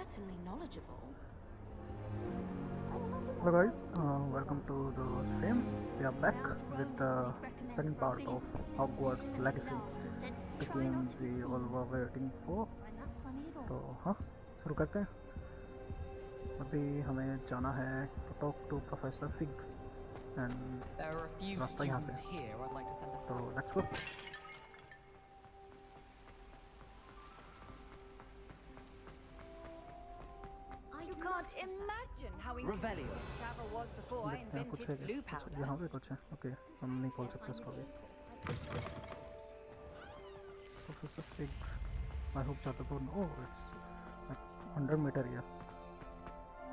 certainly knowledgeable. Hello guys, welcome to the stream. We are back with the second part of Hogwarts Legacy, the game we all were waiting for. तो हाँ, शुरू करते हैं। अभी हमें जाना है to talk to Professor Fig and There are a few रास्ता यहाँ से। students here I'd like to send a तो let's go. You can't imagine how Revelio. incredible travel was before I देखते हैं कुछ invented है blue क्या? powder. यहाँ पे कुछ है। ओके, हम नहीं खोल सकते इसको भी। Professor Fig. I hope Chatterbourne. Oh, it's like 100 meter here.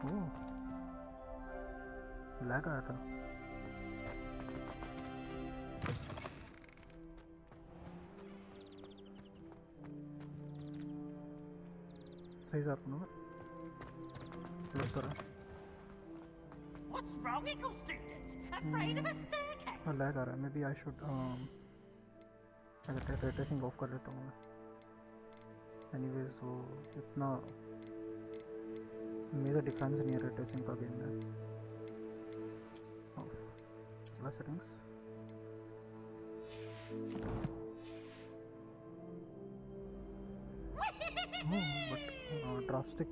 Oh, lag आया था। सही जा रहा हूँ मैं। लग तो रहा है। What's wrong, equal students? Afraid of a staircase? हाँ लैग आ रहा है। Maybe I should अगर ट्रेसिंग ऑफ कर लेता हूँ मैं। Anyways वो इतना मेजर डिफरेंस नहीं है ट्रेसिंग का गेम में। Plus settings. Oh, but drastic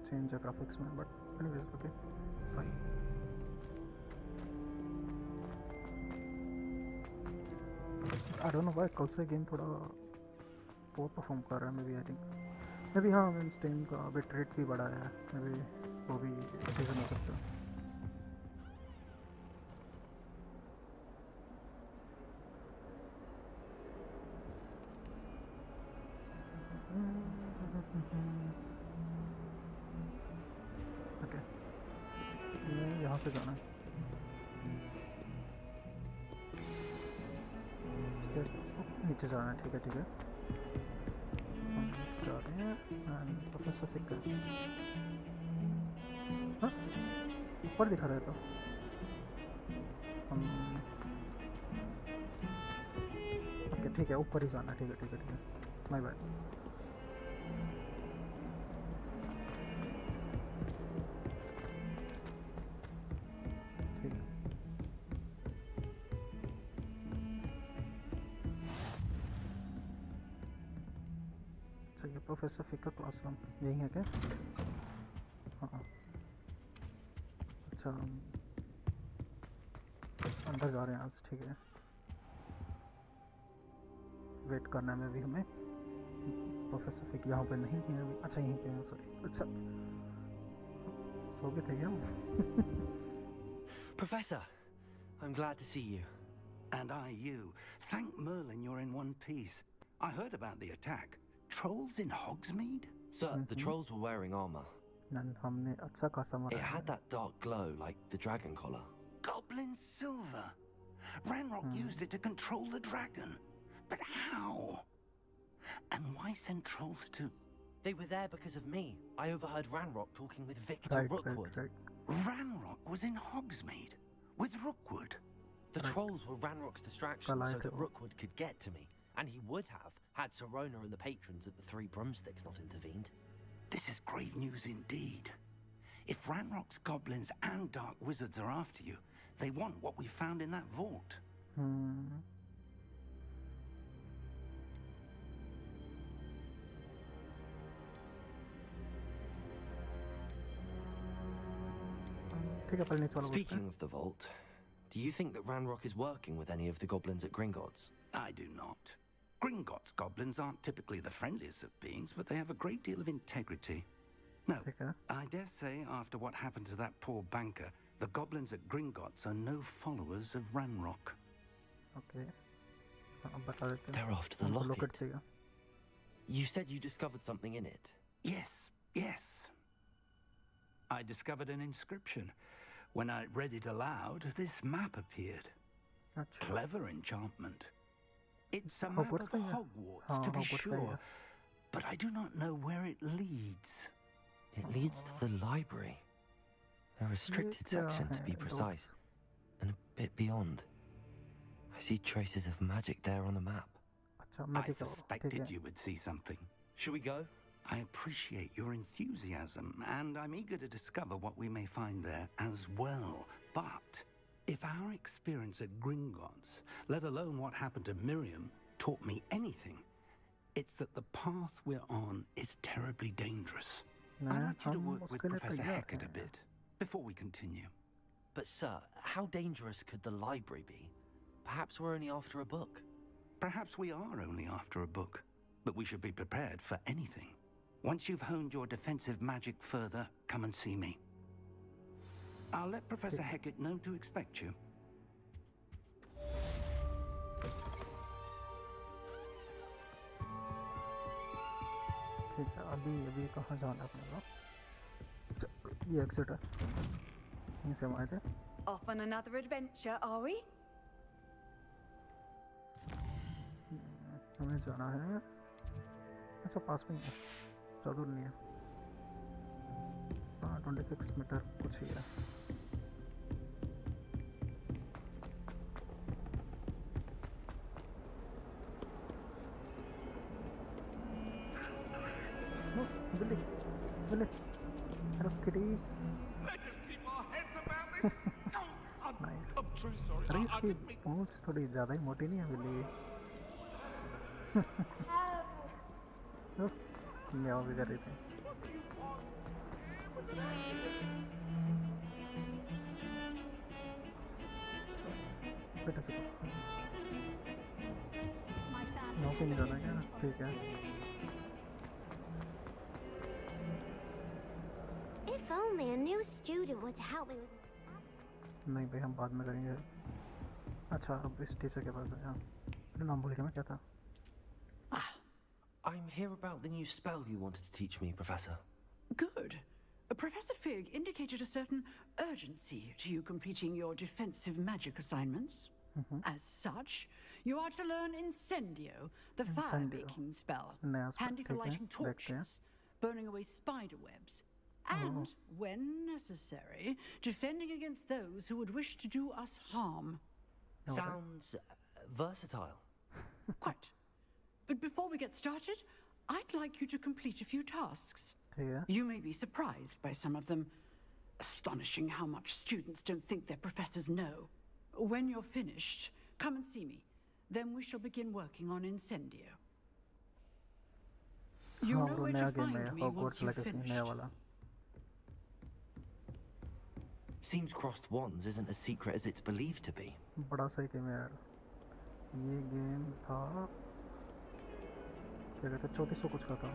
change है graphics में, but anyways okay, fine. I don't know why कल से गेम थोड़ा poor परफॉर्म कर रहा है। Maybe I think maybe हाँ मैं स्टीम का बिट रेट भी बढ़ाया है। Maybe वो भी रीज़न हो सकता है। ओके, मैं यहाँ से जाना है। नीचे जाना है, ठीक है ठीक है। हम नीचे जा रहे हैं एंड प्रोफेसर फिक कर। हाँ ऊपर दिखा रहा है तो हम ओके ठीक है ऊपर ही जाना है। ठीक है ठीक है ठीक है, माय बैड। ठीक है ये प्रोफेसर फिक का क्लासरूम यही है क्या? हाँ अच्छा, अंदर जा रहे हैं आज। ठीक है, वेट करना में भी हमें। प्रोफेसर फिक यहाँ पे नहीं है अभी। अच्छा यहीं पे है, सॉरी। अच्छा सो गए थे क्या? Professor, I'm glad to see you. And I you. Thank Merlin you're in one piece. I heard about the attack. Trolls in Hogsmeade? Sir, the trolls were wearing armor. हमने अच्छा खासा मारा It है। had that dark glow like the dragon collar. Goblin silver. Ranrock used it to control the dragon. But how? And why send trolls to... They were there because of me. I overheard Ranrock talking with Victor Rookwood. right. Ranrock was in Hogsmeade with Rookwood. The trolls were Ranrock's distraction so that Rookwood could get to me. And he would have had Serona and the patrons at the Three Broomsticks not intervened. This is grave news indeed. If Ranrock's goblins and dark wizards are after you, they want what we found in that vault. ठीक है, पहले नीचे वाला Speaking of the vault, do you think that Ranrock is working with any of the goblins at Gringotts? I do not. Gringotts goblins aren't typically the friendliest of beings, but they have a great deal of integrity. No, ठीक है। I dare say after what happened to that poor banker, the goblins at Gringotts are no followers of Ranrock. Okay, अब बता देते हैं। They're after the हमको locket. चाहिए। You said you discovered something in it. Yes, yes. I discovered an inscription. When I read it aloud, this map appeared. अच्छा Clever enchantment. It's a map Hogwarts of का ही है? Hogwarts, हाँ, to be Hogwarts का ही sure, है। but I do not know where it leads. It leads to the library. A restricted क्या section, to है? be precise. And a bit beyond. I see traces of magic there on the map. अच्छा I magic है वो, ठीक suspected है। you would see something. Should we go? I appreciate your enthusiasm, and I'm eager to discover what we may find there as well. But if our experience at Gringotts, let alone what happened to Miriam, taught me anything, it's that the path we're on is terribly dangerous. I'd like you to work with Professor Hecat a bit before we continue. But sir, how dangerous could the library be? Perhaps we're only after a book. Perhaps we are only after a book, but we should be prepared for anything. Once you've honed your defensive magic further, come and see me. I'll let Professor Hecat know to expect you. ठीक है, अभी कहाँ जाना है अपने को? ये exit है, यहीं से हम आए थे। Off on another adventure, are we? हमें जाना है, अच्छा पास में ही है, ज़्यादा दूर नहीं है। हाँ 26 मीटर कुछ ही है। बिल्ली बिल्ली, hello kitty. Let's just keep our heads about this. Oh, nice. I'm truly sorry. अरे I इसकी didn't mean. पूंछ थोड़ी ज़्यादा ही मोटी नहीं है बिल्ली? म्याऊं भी कर रही थी। बेटा से यहाँ से नहीं जाना क्या? ठीक है। If only a new student would help me with. नहीं भाई, हम बाद में करेंगे। अच्छा अब इस टीचर के पास है। मेरा नाम भूल गया मैं, क्या था? I'm here about the new spell you wanted to teach me, Professor. Good. Professor Fig indicated a certain urgency to you completing your defensive magic assignments. As such, you are to learn Incendio, the fire-making spell, नया spell, handy for ठीक है, lighting देखते हैं। torches, burning away spider webs, and, when necessary, defending against those who would wish to do us harm. Sounds versatile. Quite. But before we get started, I'd like you to complete a few tasks. ठीक है। You may be surprised by some of them. Astonishing how much students don't think their professors know. When you're finished, come and see me. Then we shall begin working on Incendio. You हाँ know वो where नया to game find है, me Hogwarts once you've Legacy, नया finished. वाला। Seems crossed wands isn't as secret as it's believed to be. बड़ा सही game है यार। ये गेम था क्या कहते हैं, 3400 कुछ का था।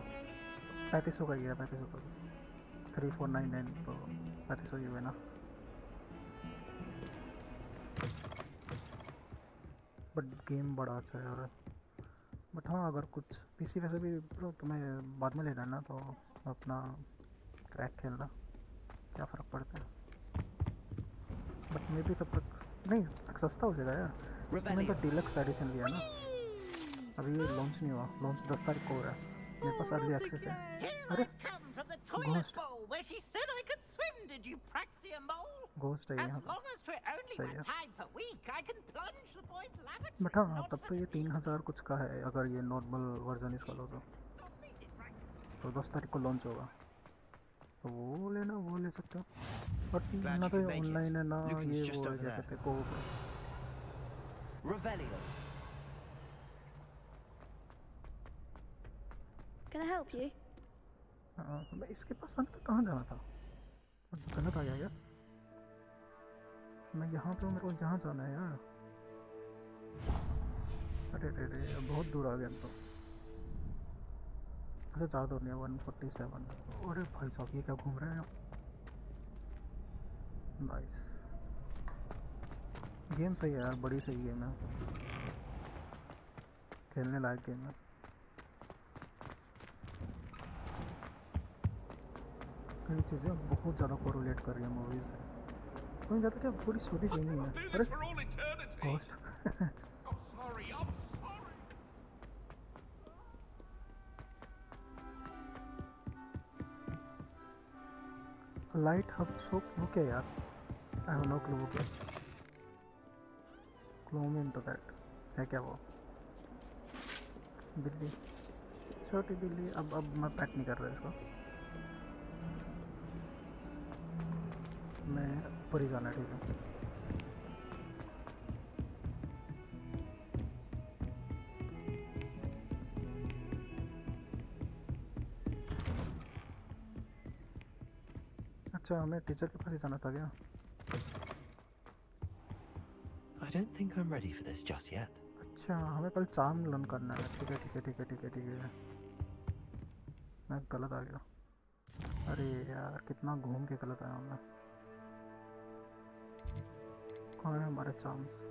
3500 का ही है, 3500 का। 3499 तो 3500 ही हुए ना। बट गेम बड़ा अच्छा है यार। बट हाँ अगर कुछ पीसी वैसे भी ब्रो तुम्हें बाद में लेना है ना, तो अपना क्रैक खेलना, क्या फ़र्क पड़ता है। बट मे भी तब तक नहीं, तक सस्ता हो जाएगा यार। मैंने तो डिलक्स एडिशन लिया ना, अभी ये लॉन्च नहीं हुआ। लॉन्च 10 तारीख को हो रहा है, मेरे पास अर्ली एक्सेस है। अरे Come from the toilet Ghost. bowl where she said I could swim, did you praxia mole? Ghost है As यहाँ पर। long as we're only सही है। one time per week, I can plunge the boys' lavatory. But हाँ Not तब तो for ये me. 3000 कुछ का है अगर ये नॉर्मल वर्जन इसका लो तो 10 तारीख को लॉन्च होगा, तो वो लेना, वो ले सकते हो। बट ना तो ये ऑनलाइन है ना ये वो है, क्या कहते हैं को। Revelio. Can I help you? हाँ मैं इसके पास आने तक कहाँ जाना था, गलत आ गया यार। मैं यहाँ पे हूँ, मेरे को जहाँ जाना है यार। अरे अरे अरे बहुत दूर आ गया तो। अच्छा ज़्यादा दूर नहीं है, 147। अरे भाई साहब ये क्या घूम रहे हैं। नाइस गेम, सही है यार, बड़ी सही गेम है, खेलने लायक गेम है। कई चीज़ें बहुत ज़्यादा कोरिलेट कर रही है मूवीज़ से। कोई ज़्यादा क्या पूरी स्टोरी सही नहीं है। Do अरे this for all eternity. Ghost I'm sorry. I'm sorry. Light hub soap वो क्या यार, आई हैव नो क्लू वो क्या। क्लू मी इनटू दैट है क्या वो? बिल्ली छोटी बिल्ली अब मैं पैक नहीं कर रहा इसको, मैं ऊपर ही जाना है, ठीक है। अच्छा हमें टीचर के पास ही जाना था क्या? I don't think I'm ready for this just yet. अच्छा हमें कल चार्म लर्न करना है, ठीक है ठीक है ठीक है ठीक है ठीक है। मैं गलत आ गया, अरे यार कितना घूम के गलत आया मैं। कहाँ है हमारे चार्म्स?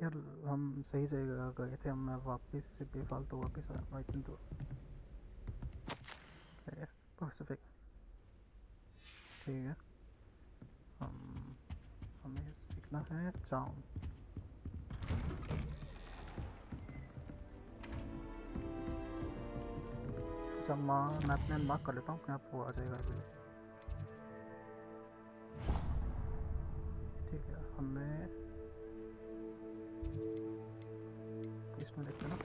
यार हम सही जगह गए थे, हम मैं वापस से बेफालतू वापस आया। आई थिंक तो पैसिफिक, ठीक है। हमें सीखना है चार्म। अच्छा मैं अपने मार्क कर लेता हूँ, अपने आप वो आ जाएगा अभी, ठीक है। हमें इसमें देखते हैं ना,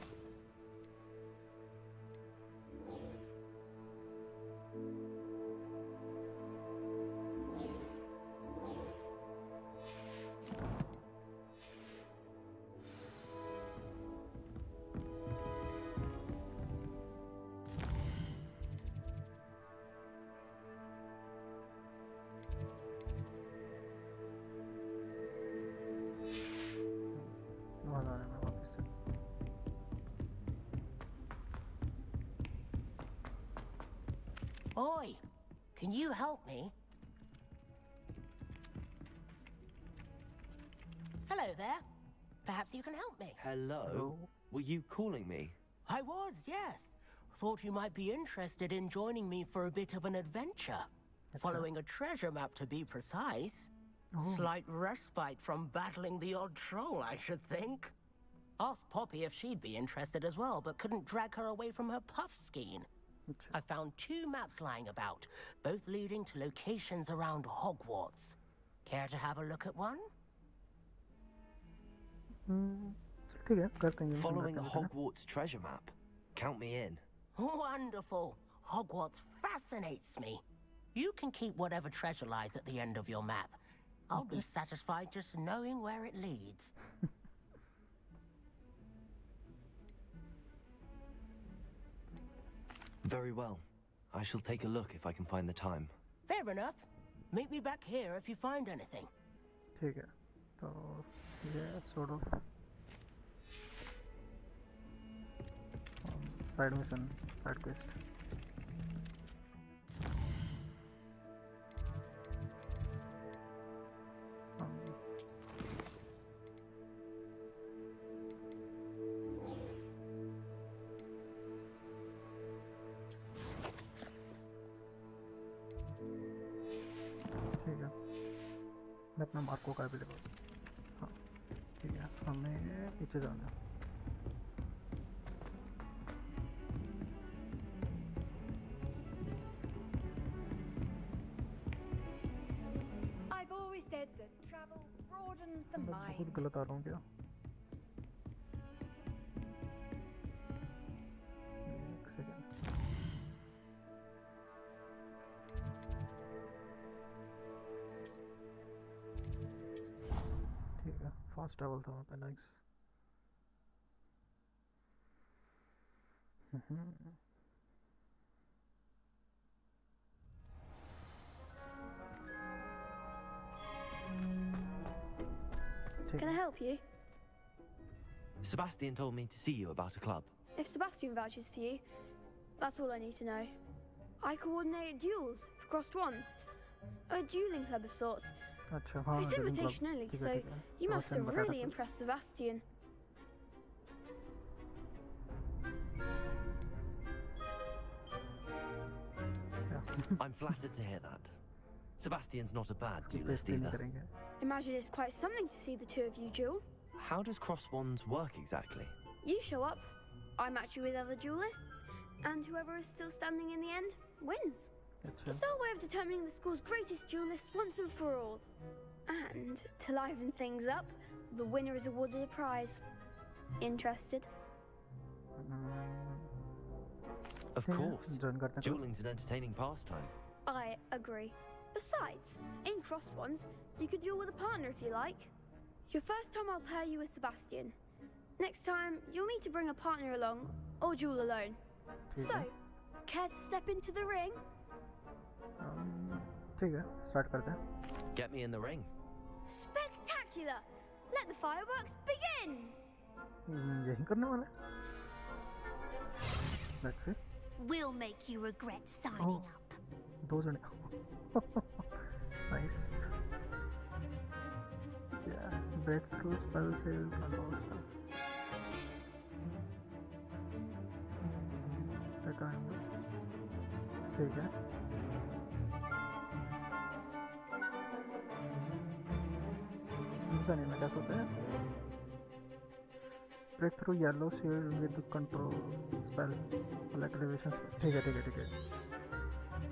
वहाँ जाने में वापस से। Oi, can you help me? Hello there. Perhaps you can help me. Hello? Were you calling me? I was, yes. Thought you might be interested in joining me for a bit of an adventure. Following a treasure map, to be precise. Slight respite from battling the odd troll, I should think. Asked Poppy if she'd be interested as well, but couldn't drag her away from her puff skein. I found 2 maps lying about, both leading to locations around Hogwarts. Care to have a look at one? ठीक है करते हैं। Following a Hogwarts treasure map? Count me in. Wonderful. Hogwarts fascinates me. You can keep whatever treasure lies at the end of your map. I'll be satisfied just knowing where it leads. Very well. I shall take a look if I can find the time. Fair enough. Meet me back here if you find anything. ठीक है, तो ये sort of side mission, side quest. ठीक है, मैं अपना mark को भी लगा। हाँ ठीक है, हमें पीछे जाना है। I've always said that travel broadens the मैं mind. बहुत गलत आ रहा हूँ क्या? एक सेकेंड। ठीक है, फास्ट ट्रैवल था वहाँ पे, nice. Can I help you? Sebastian told me to see you about a club. If Sebastian vouches for you, that's all I need to know. I coordinate duels for crossed ones. A dueling club of sorts. अच्छा हाँ, It's dueling club. invitation only, ठीक है, so ठीक है। you must Sebastian have बताया था really कुछ। impressed Sebastian. I'm flattered to hear that. Sebastian's not a bad duelist बेइज्जती नहीं either. करेंगे। Imagine it's quite something to see the two of you duel. How does cross wands work exactly? You show up, I match you with other duelists, and whoever is still standing in the end wins. अच्छा It's our way of determining the school's greatest duelist once and for all. And to liven things up, the winner is awarded a prize. Interested? Of ठीक है, course. join करते हैं Dueling's an entertaining pastime. I agree. Besides, in crossed ones, you could duel with a partner if you like. Your first time I'll pair you with Sebastian. Next time, you'll need to bring a partner along, or duel alone. ठीक So, है care to step into the ring? ठीक है start करते हैं Get me in the ring. Spectacular! Let the fireworks begin! यही करने वाला है let's see We'll make you regret signing up. दो जने nice yeah breakthrough spell save control spell ठीक है समझा नहीं मैं क्या सोचा है break through yellow shield with control spell activation ठीक है ठीक है ठीक है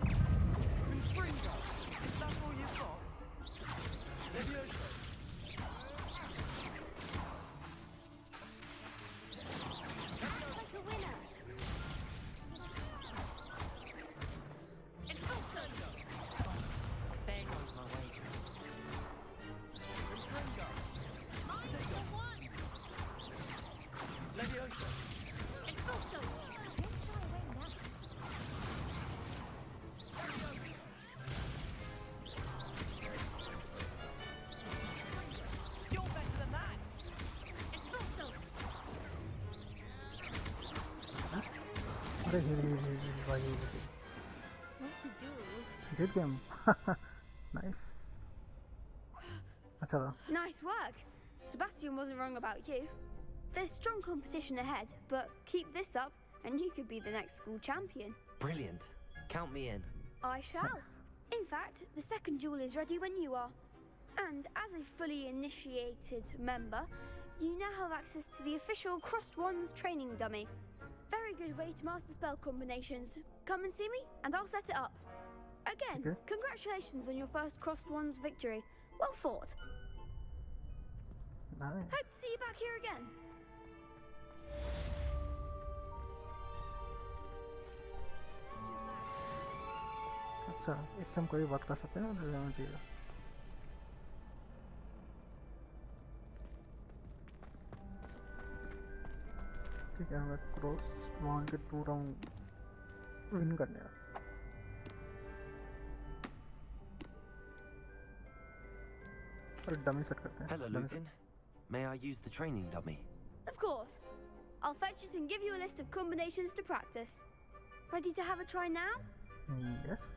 अरे भाई जीत गए हम नाइस अच्छा था Nice work! Sebastian wasn't wrong about you. There's strong competition ahead, but keep this up and you could be the next school champion. Brilliant. Count me in. I shall. In fact, the second duel is ready when you are. And as a fully initiated member, you now have access to the official Crossed Wands training dummy. Very good way to master spell combinations. Come and see me, and I'll set it up. Again, Okay. congratulations on your first Crossed Wands victory. Well fought. Nice Hope to see you back here again. अच्छा इससे हम कोई बात कर सकते हैं जी ठीक है हमें क्रॉस वन के 2 राउंड विन करने हैं और डमी सेट करते हैं Hello, Lucan. May I use the training dummy? Of course. I'll fetch it and give you a list of combinations to practice. Ready to have a try now? yes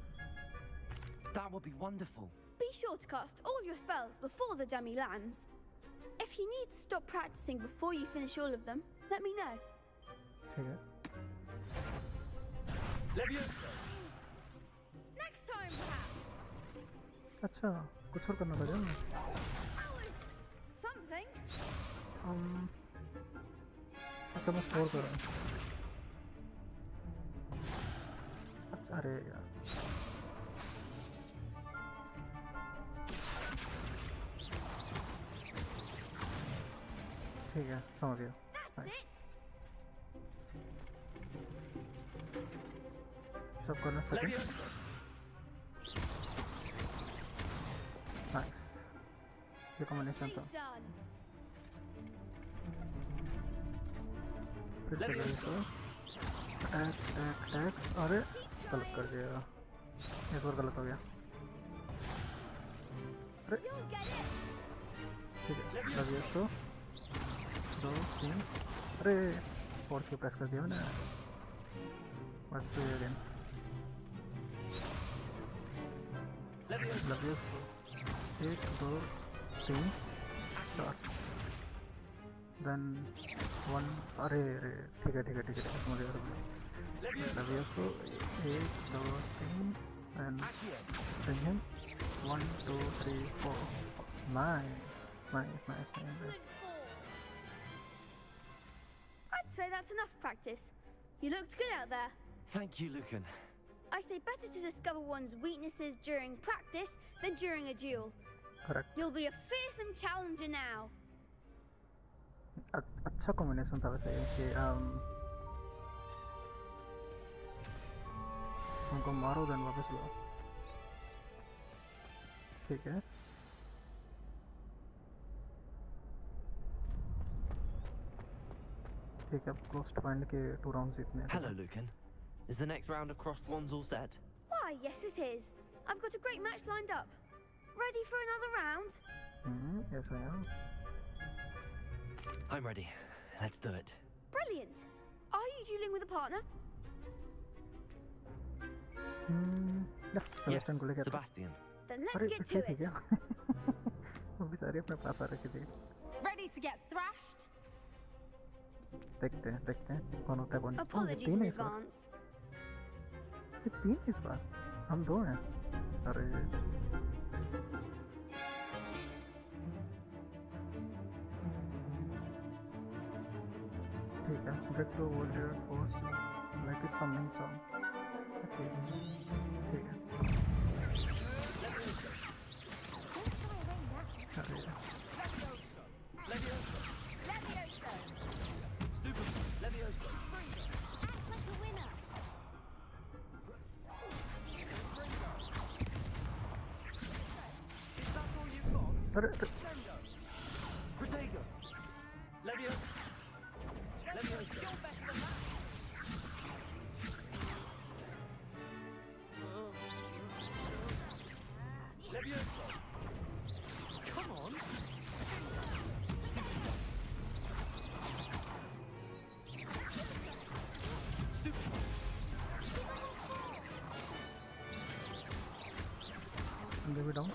That would be wonderful. Be sure to cast all your spells before the dummy lands. If you need to stop practicing before you finish all of them, let me know. ठीक है Leviosa. Next time, perhaps. अच्छा कुछ और करना पड़ेगा That was something. अच्छा मैं score कर रहा हूँ अच्छा अरे यार ठीक है समझ गया That's it. सब करना सेकंड Leviosa. नाइस ये कॉम्बिनेशन था Done. फिर से करें तो अटैक अरे गलत कर दिया इस बार गलत हो गया अरे You'll get it. ठीक है लग गया सो 2 3 अरे 4 की प्रेस कर दिया मैंने बस अगेन लग गया सो 1 2 3 स्टार्ट देन 1 अरे अरे ठीक है समझ गया लग गया सो 1 2 3 and bring him 1 2 3 4 nice Excellent fall. I'd say that's enough practice. You looked good out there. Thank you, Lucan. I say better to discover one's weaknesses during practice than during a duel. Correct. You'll be a fearsome challenger now. अच्छा combination था वैसे ये कि उनको मारो then वापस लो. ठीक है. ठीक है, क्लोज्ड फाइंड के 2 राउंड्स जीतने हैं. Hello, Lucan. Is the next round of crossed ones all set? Why, yes it is. I've got a great match lined up. Ready for another round? Yes I am. I'm ready. Let's do it. Brilliant. Are you dueling with a partner? Yeah, Yes, Sebastian को लेके आता. Sebastian. Then let's अरे get ठीक to है it. क्या? वो भी सारे अपने पास आ रखे थे. Ready to get thrashed? देखते हैं कौन होता है कौन. Apologies in advance. ये 3 इस बार. हम 2 हैं. अरे ठीक है. Breakthrough warrior force like a summoning charm. Okay. ठीक है. अरे अरे Protego. Leviosa. Leviosa. Leviosa. Come on. Give it down.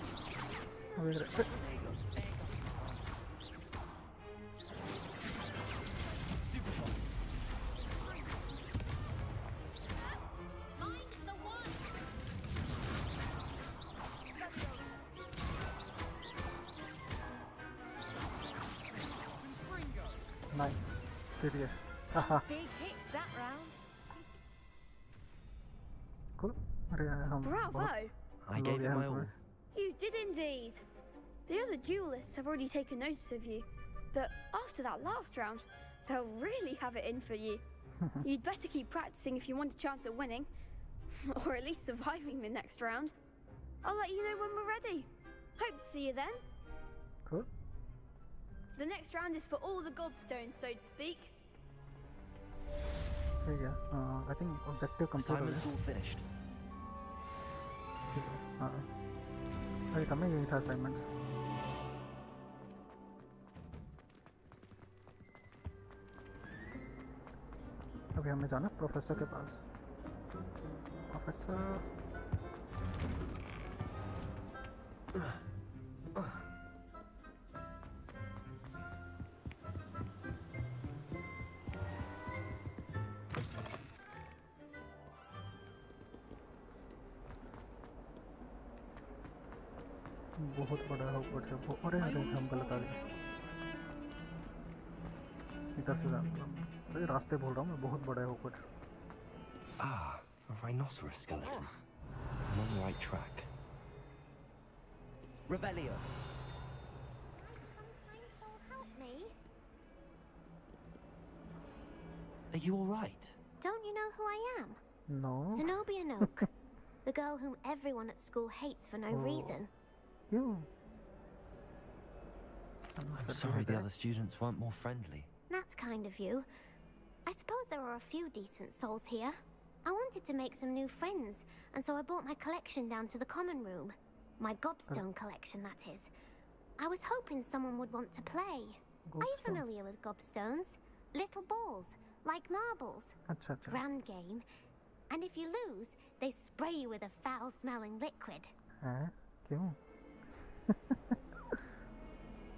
Nice. Serious. Haha. Big hits that round. Cool. अरे हम Bravo. I gave it my all. You did indeed. The other duelists have already taken notice of you, but after that last round, they'll really have it in for you. You'd better keep practicing if you want a chance at winning, or at least surviving the next round. I'll let you know when we're ready. Hope to see you then. Cool. The next round is for all the gobstones, so to speak. ठीक है. I think objective complete हो Assignment's गया. all finished. ठीक है. हाँ. सही था, मैं यही था assignments. अभी हमें जाना प्रोफेसर के पास. प्रोफेसर. बहुत बड़ा हॉगवर्ट्स है. अरे अरे हम गलत आ गए. इधर से जाना. अरे रास्ते भूल रहा हूँ मैं. बहुत बड़ा है Hogwarts. Ah, a rhinoceros skeleton. I'm on the right track. Revelio. Sometimes they'll help me. Are you all right? Don't you know who I am? No. Zenobia Noak. The girl whom everyone at school hates for no reason. क्यों? I'm sorry the other students weren't more friendly. That's kind of you. I suppose there are a few decent souls here. I wanted to make some new friends, and so I brought my collection down to the common room. My gobstone collection, that is. I was hoping someone would want to play. Are you familiar with gobstones? Little balls, like marbles. अच्छा अच्छा. Grand game. And if you lose, they spray you with a foul-smelling liquid. हैं? क्यों?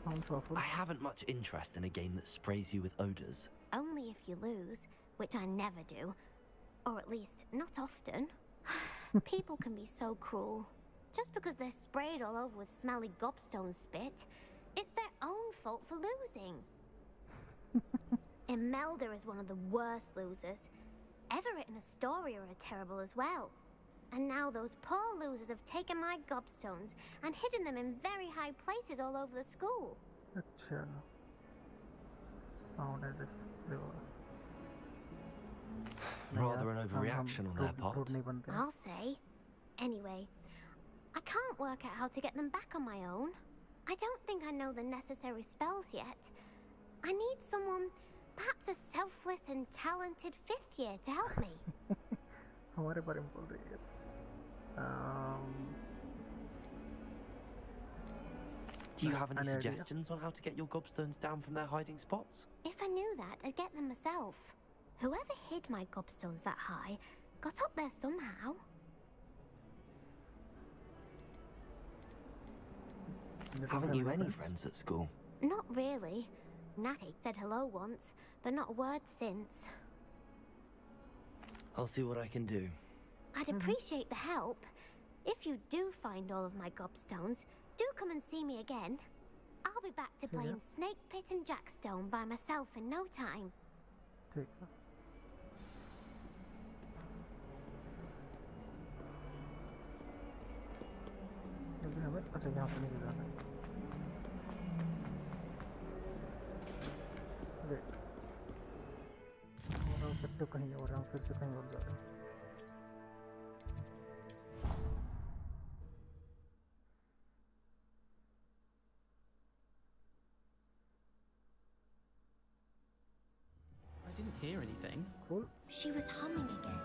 Sounds awful. I haven't much interest in a game that sprays you with odors. Only if you lose, which I never do. Or at least, not often. People can be so cruel. Just because they're sprayed all over with smelly gobstone spit, it's their own fault for losing. Imelda is one of the worst losers. Everett and Astoria are terrible as well. those poor losers have taken my gobstones and hidden them in very high places all over the school. अच्छा. Sound as if they were. Rather an overreaction on their part. I'll say. Anyway, I can't work out how to get them back on my own. I don't think I know the necessary spells yet. I need someone, perhaps a selfless and talented 5th year to help me. हमारे बारे में बोल रही है. Do you have any suggestions on how to get your gobstones down from their hiding spots? If I knew that, I'd get them myself. Whoever hid my gobstones that high got up there somehow. Haven't you any friends at school? Not really. Natty said hello once, but not a word since. I'll see what I can do. I'd appreciate the help. If you do find all of my gobstones, do come and see me again. I'll be back to playing Snake Pit and Jackstone by myself in no time. ठीक है. अभी हमें अच्छा यहाँ से नीचे जाना है. वेट. और ऑब्जेक्टिव कहीं और है, फिर से कहीं और जा रहे हैं. I didn't hear anything. Cool. She was humming again.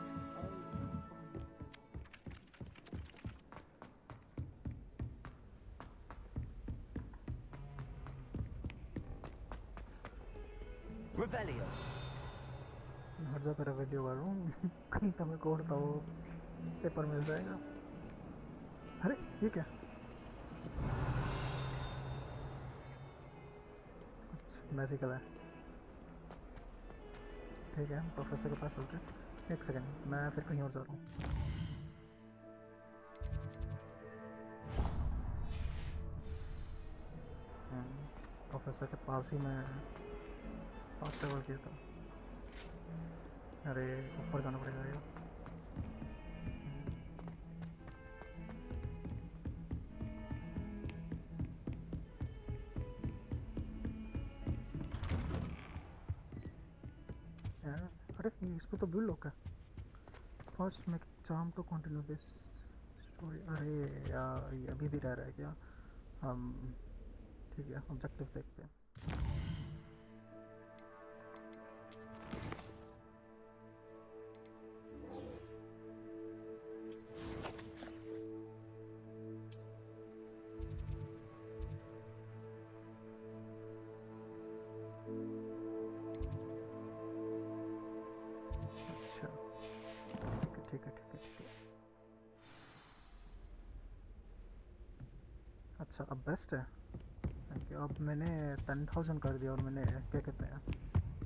Revelio. हर जगह रेवेलियो कर रहा हूँ. कहीं तो मैं कोड तो पेपर मिल जाएगा. अरे ये क्या? कुछ मैजिकल है. ठीक है, प्रोफेसर के पास चलते हैं. एक सेकंड, मैं फिर कहीं और जा रहा हूँ. प्रोफेसर के पास ही मैं फास्ट ट्रैवल किया था. अरे ऊपर जाना पड़ेगा यार. अरे इस पे तो बिल्ड होगा. First make charm to continue this story. अरे यार ये अभी भी रह रहा है क्या? हम ठीक है, ऑब्जेक्टिव देखते हैं. अच्छा अब बेस्ट है. अब मैंने 10,000 कर दिया और मैंने क्या कहते हैं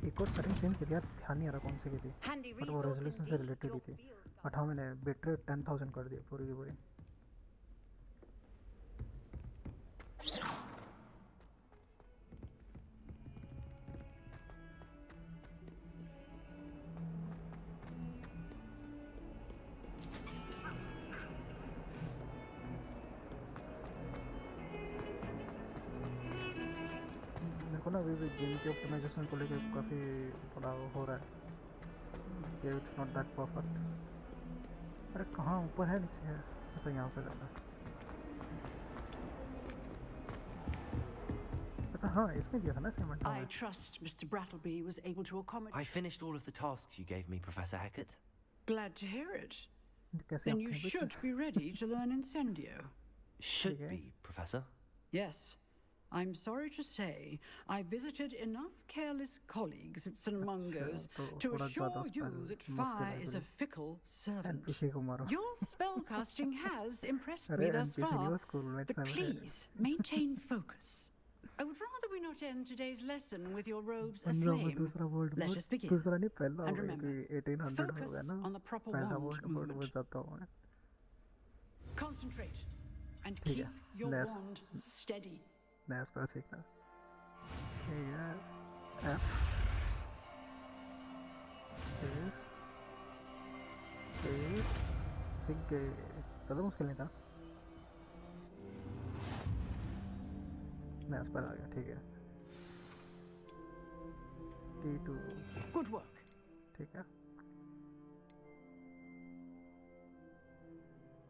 एक और सेटिंग चेंज की थी यार. ध्यान नहीं आ रहा कौन सी की थी, बट वो रेजोल्यूशन से रिलेटेड ही थी. बट हाँ मैंने बिटरेट 10,000 कर दिया पूरी की पूरी. ना अभी भी गेम के ऑप्टिमाइजेशन को लेकर काफ़ी बड़ा हो रहा है कि इट्स नॉट दैट परफेक्ट. अरे कहाँ ऊपर है नीचे है? अच्छा यहाँ से जाना. अच्छा हाँ इसमें दिया था ना assignment. I trust Mr. Brattleby was able to accommodate. I finished all of the tasks you gave me, Professor Hecat. Glad to hear it. Then you should be ready to learn Incendio. Should be, Professor. Yes. I'm sorry to say, I visited enough careless colleagues at St. Mungo's to assure you that fire is a fickle servant. Your spellcasting has impressed me thus far, but please maintain focus. I would rather we not end today's lesson with your robes aflame. Let us begin. And remember, focus on the proper wand movement. Concentrate and keep your wand steady. नया spell सीखना. ठीक है. F सीख गए. ज़्यादा मुश्किल नहीं था। मैं स्पेल आ गया, ठीक है। T2 Good work. ठीक है।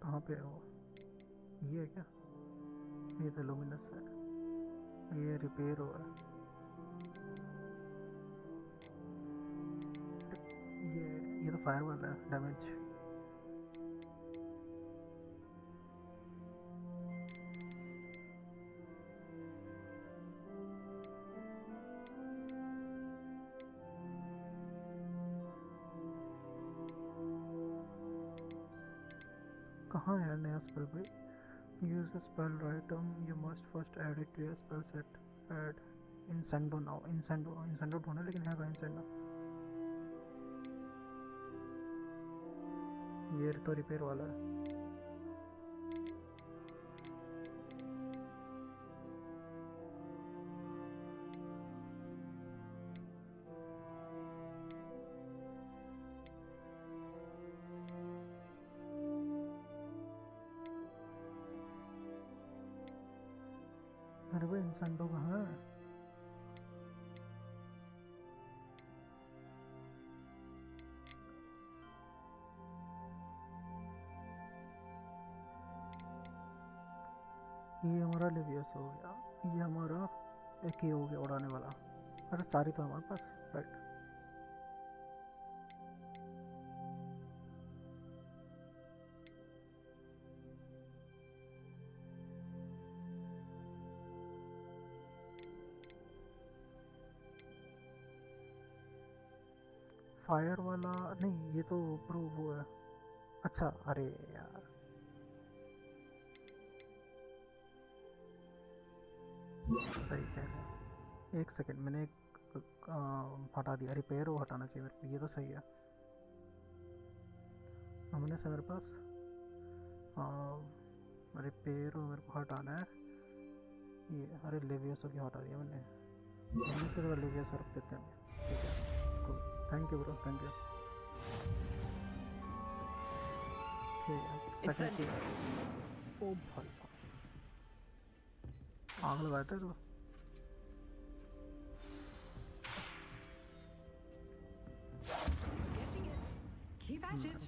कहाँ पे है वो? ये है क्या? ये तो लुमिनस है, ये रिपेयर हुआ है। ये तो फायर वाला है, डैमेज। कहाँ है नया स्पेल भाई? Use a spell item. You must first add it to your spell set. Add Incendo now. Incendo ढूंढा लेकिन है कहाँ Incendo? ये तो रिपेयर वाला है। अरे भाई इंसेंडो कहाँ है? ये हमारा लिवियस हो गया, ये हमारा एक ही हो गया उड़ाने वाला। अच्छा 4 ही तो हमारे पास, राइट। फायर वाला नहीं, ये तो प्रो वो है। अच्छा अरे यार सही कह रहे हैं। 1 सेकेंड, मैंने हटा दिया। रिपेयर वो हटाना चाहिए मेरे को, ये तो सही है। हमने से मेरे पास रिपेयर मेरे को हटाना है। ये अरे लेवियस को हटा दिया मैंने। इसके लेवियस रख देते हैं, ठीक है। Thank you bro, thank you. ठीक है सेकंड। ओ भाई साहब आग लगाते तो Keep at it,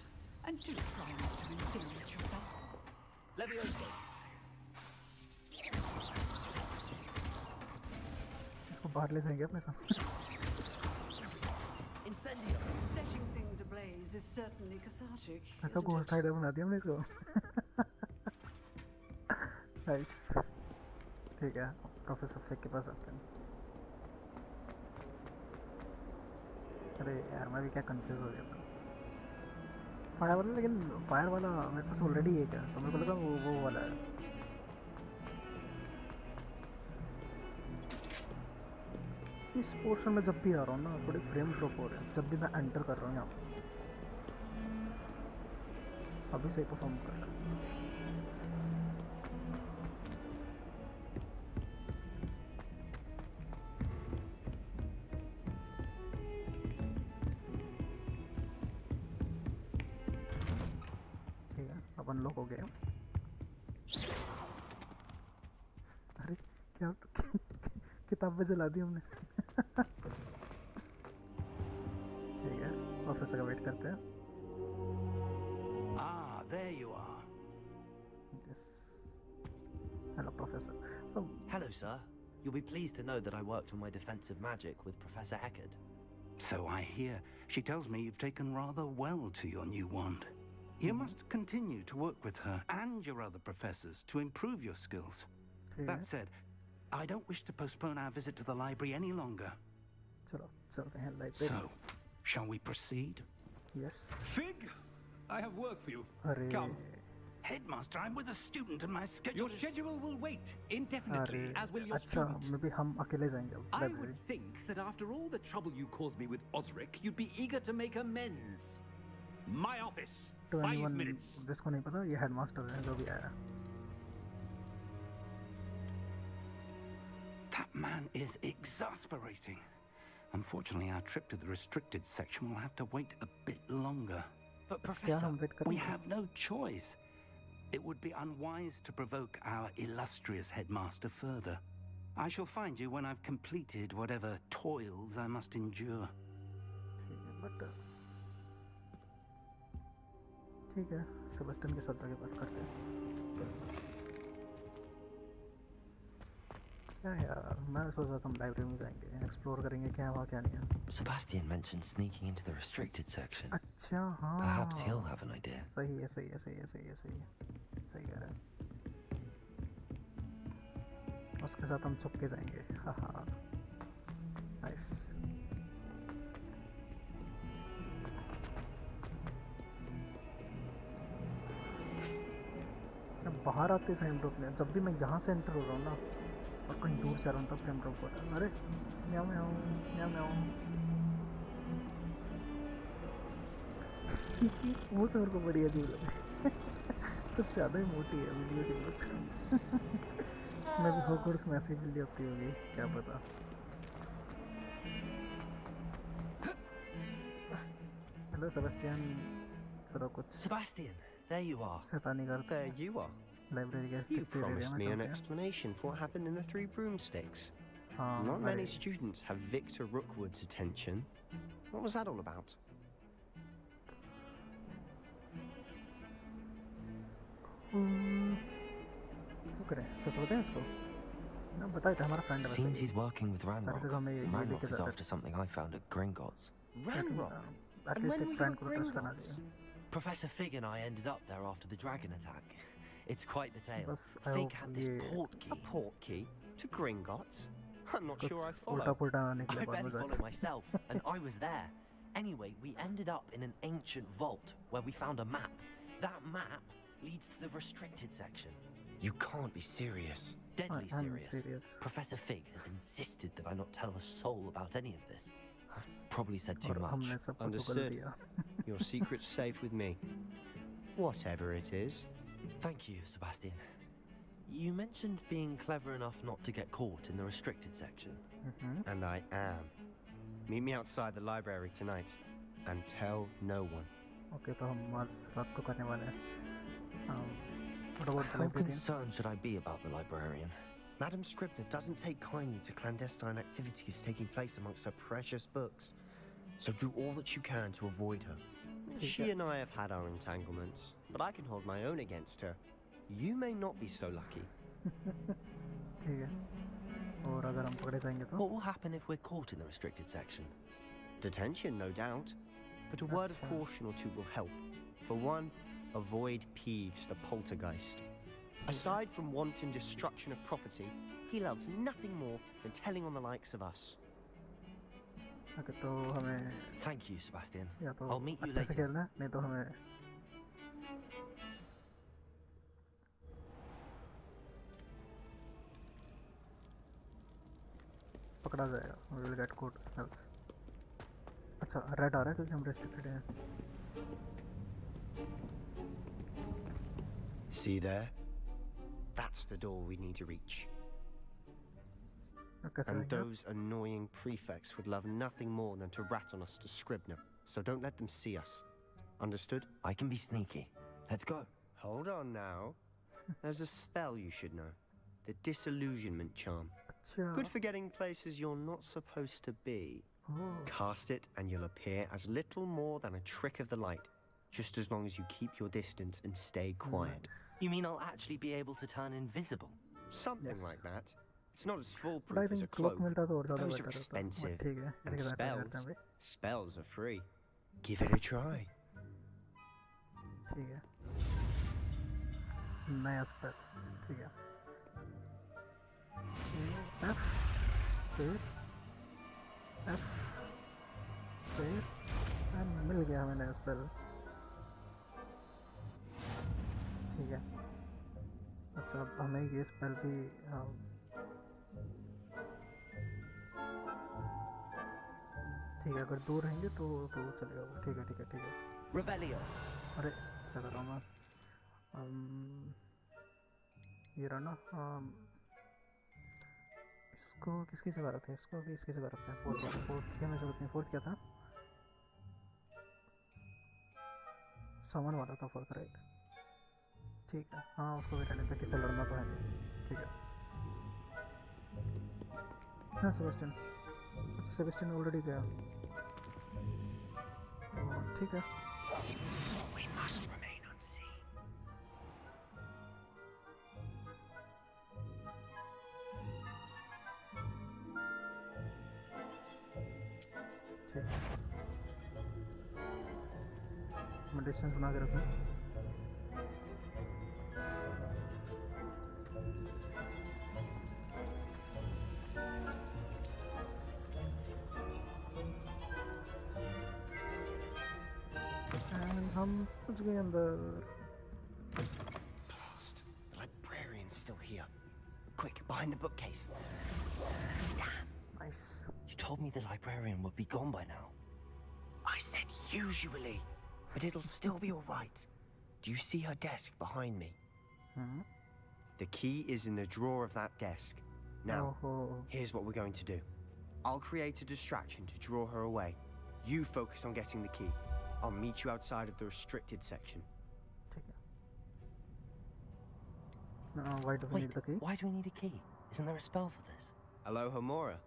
and do try not to incinerate yourself. Levioso. इसको बाहर ले जाएंगे अपने साथ। Incendio. Setting things ablaze is certainly cathartic. ऐसा घोस्ट राइडर बना दिया हमने इसको। नाइस, ठीक है। प्रोफेसर फेक के पास आते हैं। अरे यार मैं भी क्या कंफ्यूज हो गया था। फायर वाला, लेकिन फायर वाला मेरे पास ऑलरेडी एक है, तो मेरे को लगा वो वाला है। इस पोर्शन में जब भी आ रहा हूँ ना थोड़ी फ्रेम ड्रॉप हो रहे हैं जब भी मैं एंटर कर रहा हूँ यहाँ पे। अभी सही परफॉर्म कर रहा है। ठीक है अब अनलॉक हो गया। अरे क्या किताबें जला दी हमने। ठीक है ऑफिसर का वेट करते हैं। There you are. Yes. Hello, Professor. So, hello, sir. You'll be pleased to know that I worked on my defensive magic with Professor Eckert. So I hear. She tells me you've taken rather well to your new wand. You must continue to work with her and your other professors to improve your skills. That said, I don't wish to postpone our visit to the library any longer. So, shall we proceed? Yes. Fig, I have work for you. Come. Headmaster, I'm with a student and my schedule. Your schedule will wait indefinitely, as will your student. maybe हम अकेले जाएंगे अब I would think that after all the trouble you caused me with Osric, you'd be eager to make amends. My office. 5 minutes. जिसको नहीं पता ये headmaster है जो भी आया। That man is exasperating. Unfortunately, our trip to the restricted section will have to wait a bit longer. But Professor, we have no choice. It would be unwise to provoke our illustrious headmaster further. I shall find you when I've completed whatever toils I must endure. ठीक है, Sebastian के साथ जाके बात करते हैं। क्या यार, मैं सोच रहा था हम लाइब्रेरी में जाएंगे, एक्सप्लोर करेंगे क्या है वहाँ क्या नहीं है। Sebastian mentioned sneaking into the restricted section. अच्छा हाँ। Perhaps he'll have an idea. सही है, सही है, सही है, सही है, सही है, सही कह रहा है। उसके साथ हम छुप के जाएंगे। हाँ हाँ। नाइस। बाहर आते फ्रेम ड्रॉप में, जब भी मैं यहाँ से एंटर हो रहा हूँ ना और कहीं दूर से आ रहा हूँ तब फ्रेम ड्रॉप हो रहा है। अरे म्याऊ म्याऊ म्याऊ म्याऊ। वो से मेरे को बड़ी अजीब लगी। कुछ ज़्यादा ही मोटी है वीडियो की बस। मैं भी हॉगवर्ट्स में ऐसी वीडियो होती होगी क्या पता। हेलो सेबेस्टियन, चलो कुछ Sebastian, there you are. शैतानी करते There you are. लाइब्रेरी के You restricted area promised में me an चलते हैं। explanation for what happened in the Three Broomsticks. Not many students have Victor Rookwood's attention. What was that all about? क्या करें, सच बताएं इसको? ना बताए थे हमारा फ्रेंड है। Seems he's working with Ranrock. जगह में ये Ranrock लेके is जाते after something I found at Gringotts. Ranrock? And at least when एक were you फ्रेंड at को ट्रस्ट करना Gringotts? चाहिए। Professor Fig and I ended up there after the dragon attack. It's quite the tale. बस I Fig hope had this ये port key. A port key? To Gringotts? I'm not sure I कुछ follow. उल्टा पुल्टा ना निकले I बाद में barely follow जाके। myself, and I was there. Anyway, we ended up in an ancient vault where we found a map. That map leads to the restricted section. You can't be serious. Deadly I'm serious. serious. Professor Fig has insisted that I not tell a soul about any of this. I've probably said too और much. हमने सब कुछ उगल Understood. दिया। Your secret's safe with me. Whatever it is. Thank you, Sebastian. You mentioned being clever enough not to get caught in the restricted section. And I am. Meet me outside the library tonight. And tell no one. Okay, तो हम आज रात को करने वाले हैं। What about the How librarian? concerned should I be about the librarian? Madam Scribner doesn't take kindly to clandestine activities taking place amongst her precious books. So do all that you can to avoid her. She and I have had our entanglements, but I can hold my own against her. You may not be so lucky. ठीक है। और अगर हम पकड़े जाएंगे तो? What will happen if we're caught in the restricted section? Detention, no doubt. But a word of caution or two will help. For one, avoid Peeves, the poltergeist. Aside from wanton destruction of property, he loves nothing more than telling on the likes of us. Okay, तो हमें Thank you, Sebastian. या तो I'll meet you अच्छे से later. खेलना है, नहीं तो हमें पकड़ा जाएगा। We will get caught else. अच्छा, रेड आ रहा है क्योंकि हम restricted हैं। See there? That's the door we need to reach. कैसे And आएंगे? those annoying prefects would love nothing more than to rat on us to Scribner. So don't let them see us. Understood? I can be sneaky. Let's go. Hold on now. There's a spell you should know. The disillusionment charm. अच्छा। Good for getting places you're not supposed to be. Oh. Cast it and you'll appear as little more than a trick of the light. Just as long as you keep your distance and stay quiet. You mean I'll actually be able to turn invisible? Something Yes. like that. It's not as But I foolproof as a think cloak cloak. मिलता तो और ज़्यादा Those better are रहता। expensive. ठीक है, And इसी के साथ ट्राई करते हैं spells, भाई। spells are free. Give it a try. ठीक है। नया स्पेल, ठीक है। F space F space and मिल गया हमें नया स्पेल। ठीक है। अच्छा, अब हमें ये स्पेल भी ठीक है, अगर दूर रहेंगे तो चलेगा वो। ठीक है, ठीक है, ठीक है। Revelio. अरे क्या कर रहा हूँ मैं? ये रहा ना। इसको किसकी जगह रखें? इसको भी इसकी जगह रखते हैं। फोर्थ क्या मैं जरूरत नहीं। फोर्थ क्या था? समन वाला था फोर्थ, राइट? ठीक है, हाँ उसको भी रहने दे, किसे लड़ना तो है नहीं, ठीक है। हाँ सेबेस्टियन, अच्छा सेबेस्टियन ऑलरेडी गया, तो ठीक है। We must remain unseen. ठीक, मैं डिस्टेंस बना के रखूँ। हम कुछ गए अंदर। Blast! The librarian's still here. Quick, behind the bookcase. Damn! Nice. You told me the librarian would be gone by now. I said usually, but it'll still be all right. Do you see her desk behind me? The key is in the drawer of that desk. Now, here's what we're going to do. I'll create a distraction to draw her away. You focus on getting the key. I'll meet you outside of the restricted section. ठीक है। Why do we need the key? Why do we need a key? Isn't there a spell for this? Aloha Mora.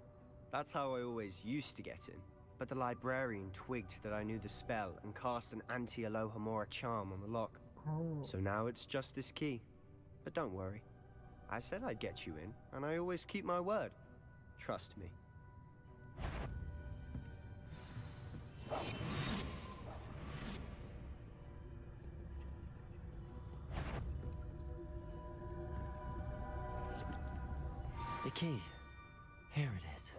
That's how I always used to get in. But the librarian twigged that I knew the spell and cast an anti-Aloha Mora charm on the lock. So now it's just this key. But don't worry. I said I'd get you in, and I always keep my word. Trust me. The key. Here it is.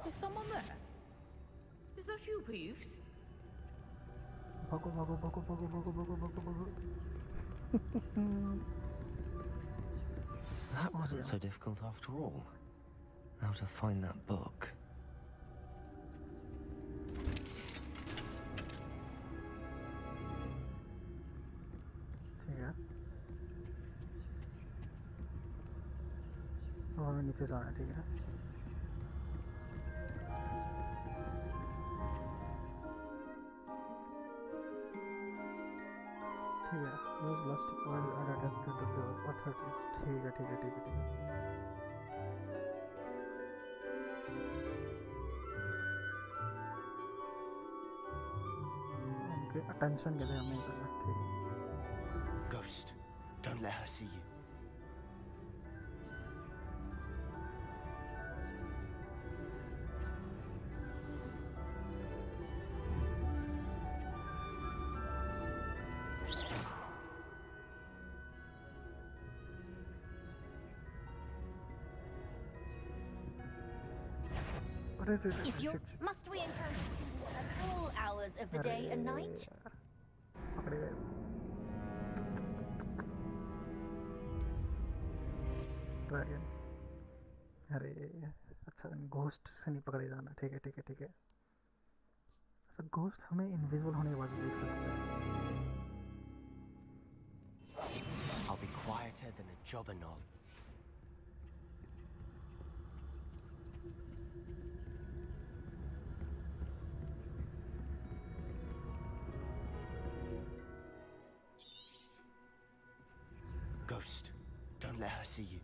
Is someone there? Is that you, Peeves? भागो भागो भागो भागो भागो भागो भागो भागो। That wasn't so difficult after all. Now to find that book. ठीक है, अब हमें नीचे जाना है, ठीक है। ठीक है, use plastic oil and adapt to the authorities. ठीक है ठीक है ठीक है ठीक है। उनके attention के लिए हमें करना, ठीक है। Ghost, don't let her see you. If you must we encounter students at all hours of the day and night? पकड़े गए। ड्रैगन, अरे अच्छा घोस्ट से नहीं पकड़े जाना, ठीक है ठीक है ठीक है। अच्छा घोस्ट हमें इनविजिबल होने के बाद देख सकता है। I'll be quieter than a jobberknoll. Ghost, don't let her see you.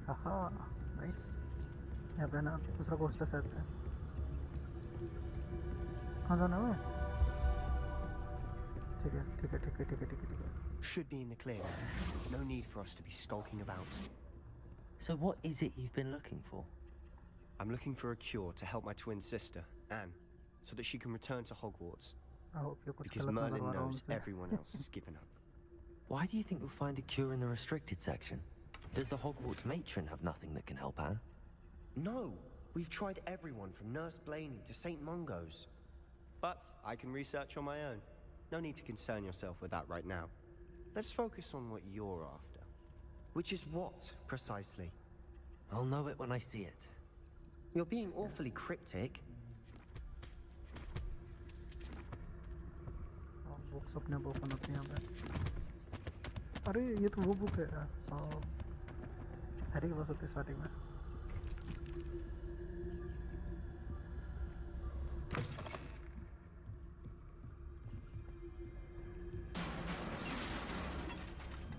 Haha, nice. यहाँ पे ना दूसरा घोस्ट है शायद से। कहाँ जाना है? ठीक है ठीक है ठीक है ठीक है ठीक है ठीक है। Should be in the clear. No need for us to be skulking about. So what is it you've been looking for? I'm looking for a cure to help my twin sister, Anne, so that she can return to Hogwarts. Because Merlin knows everyone else has given up. Why do you think you'll find a cure in the restricted section? Does the Hogwarts matron have nothing that can help Anne? No! We've tried everyone from Nurse Blaney to St. Mungo's. But I can research on my own. No need to concern yourself with that right now. Let's focus on what you're after. Which is what, precisely? I'll know it when I see it. You're being awfully cryptic. Books अपने आप open होती हैं यहाँ पे। अरे ये तो वो बुक है हैरी के पास होती है स्टार्टिंग में।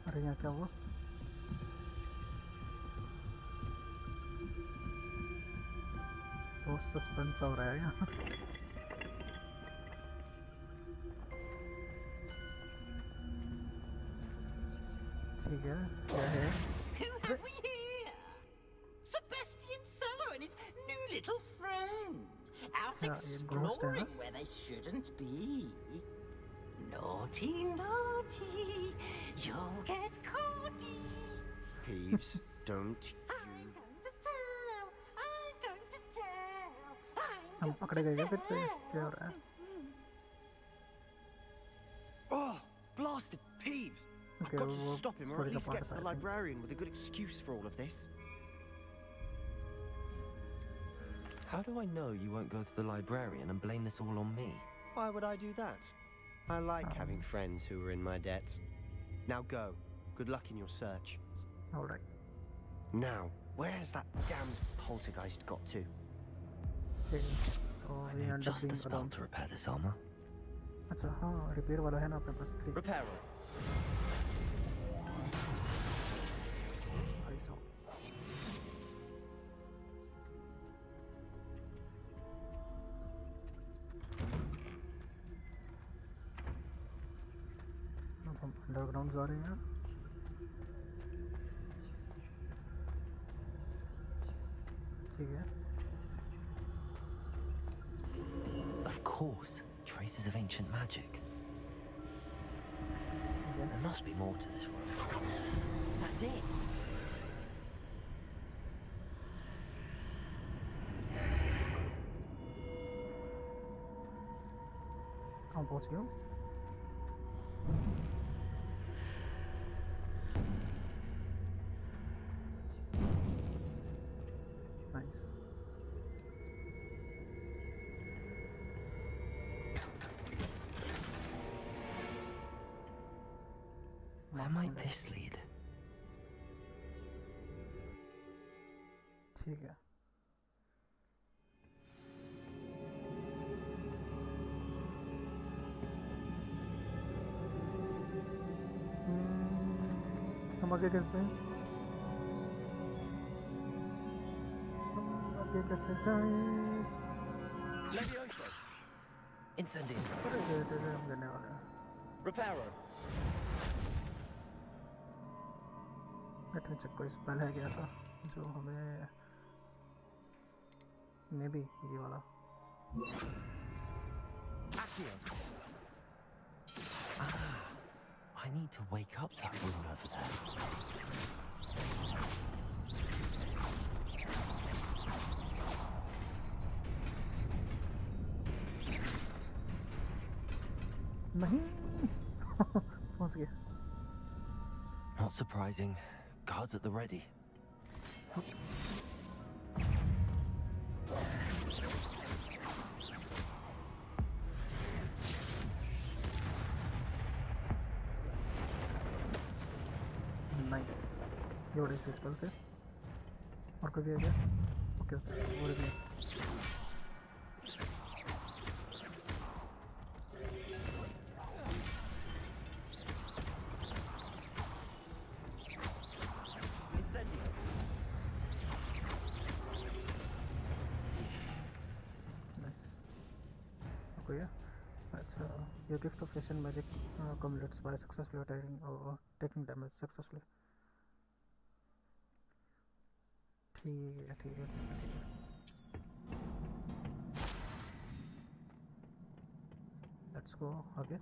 अरे यहाँ क्या हुआ? बहुत सस्पेंस हो रहा है यहाँ। ठीक है, क्या है? Who have we here? Sebastian Cello and his new little friend. Out exploring where they shouldn't be. Naughty, naughty, you'll get caughty. Peeves, don't I'm going to tell. I'm going to tell. हम पकड़े गए फिर से? क्या हो रहा है? Oh, blasted Peeves! I've got to stop him, or at least get to the librarian with a good excuse for all of this. How do I know you won't go to the librarian and blame this all on me? Why would I do that? I like having friends who are in my debt. Now go. Good luck in your search. Alright. Now, where's that damned poltergeist got to? I know just the spell to repair this armor. अच्छा हाँ, repair वाला है ना अपने पास 3. Repairer. हम underground जा रहे हैं। ठीक है। Of course, traces of ancient magic. There must be more to this world. That's it. कहाँ पहुँच गया? Nice. Where might this lead? ठीक है। हम आगे कैसे? आगे कैसे जाएं? Levioso. Incendio. अरे हम गिरने वाले हैं। Reparo. लेट मी चेक कोई स्पेल है क्या था जो हमें मे बी ये वाला। Accio. I need to wake up that rune over there. नहीं पहुंच गया। Not surprising. Guards at the ready. Nice. ये बड़े से स्पेल थे। और कोई भी है क्या? ओके वो भी। Your gift of ancient magic accumulates by successfully attacking or taking damage successfully. ठीक है ठीक है ठीक है। Let's go आगे।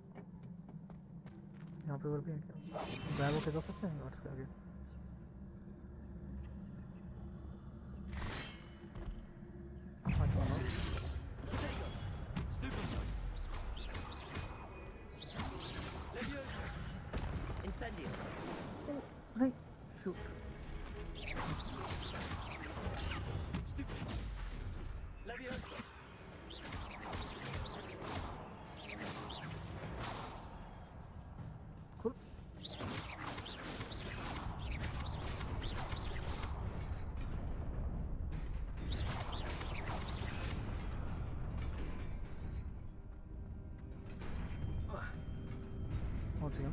यहाँ पे और भी है क्या? ग्रैब होके जा सकते हैं गार्ड्स के आगे? नहीं शूट। पहुंच गए.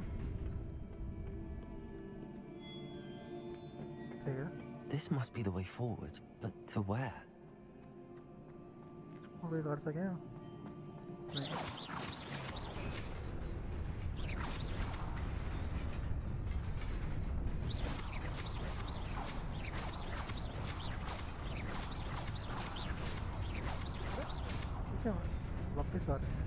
ठीक है. This must be the way forward, but to where? कोई कर सके? क्या वापस आ रहे हैं?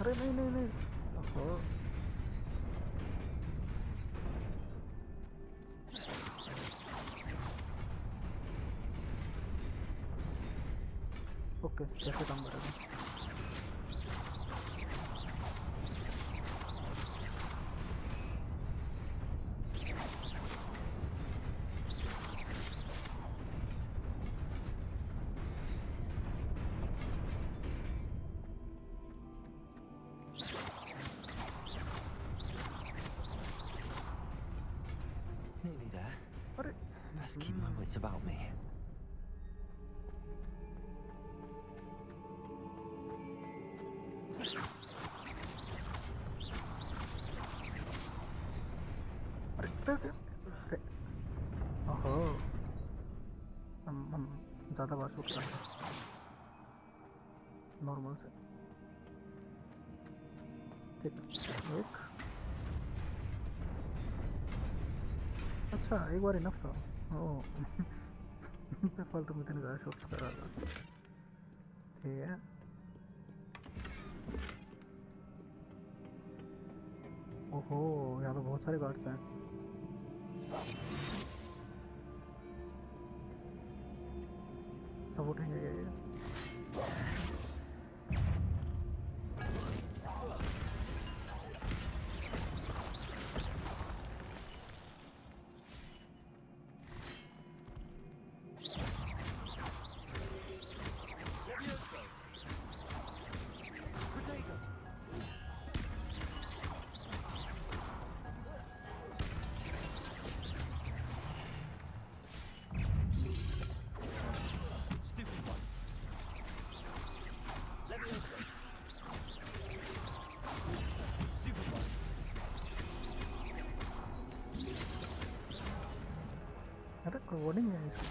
अरे नहीं नहीं नहीं. ओहो. ओके, कैसे काम करेगा? Nearly there. Best keep my wits about me. ओहो. हम ज़्यादा बार शूट कर रहे हैं नॉर्मल से. ठीक है. एक. अच्छा, एक बार इनफ था. ओह. फालतू में इतने ज़्यादा शूट्स कर रहा था. ठीक है. ओहो, यहाँ पे बहुत सारे गार्ड्स हैं. सब उठेंगे ये. अरे कोडिंग है इसका.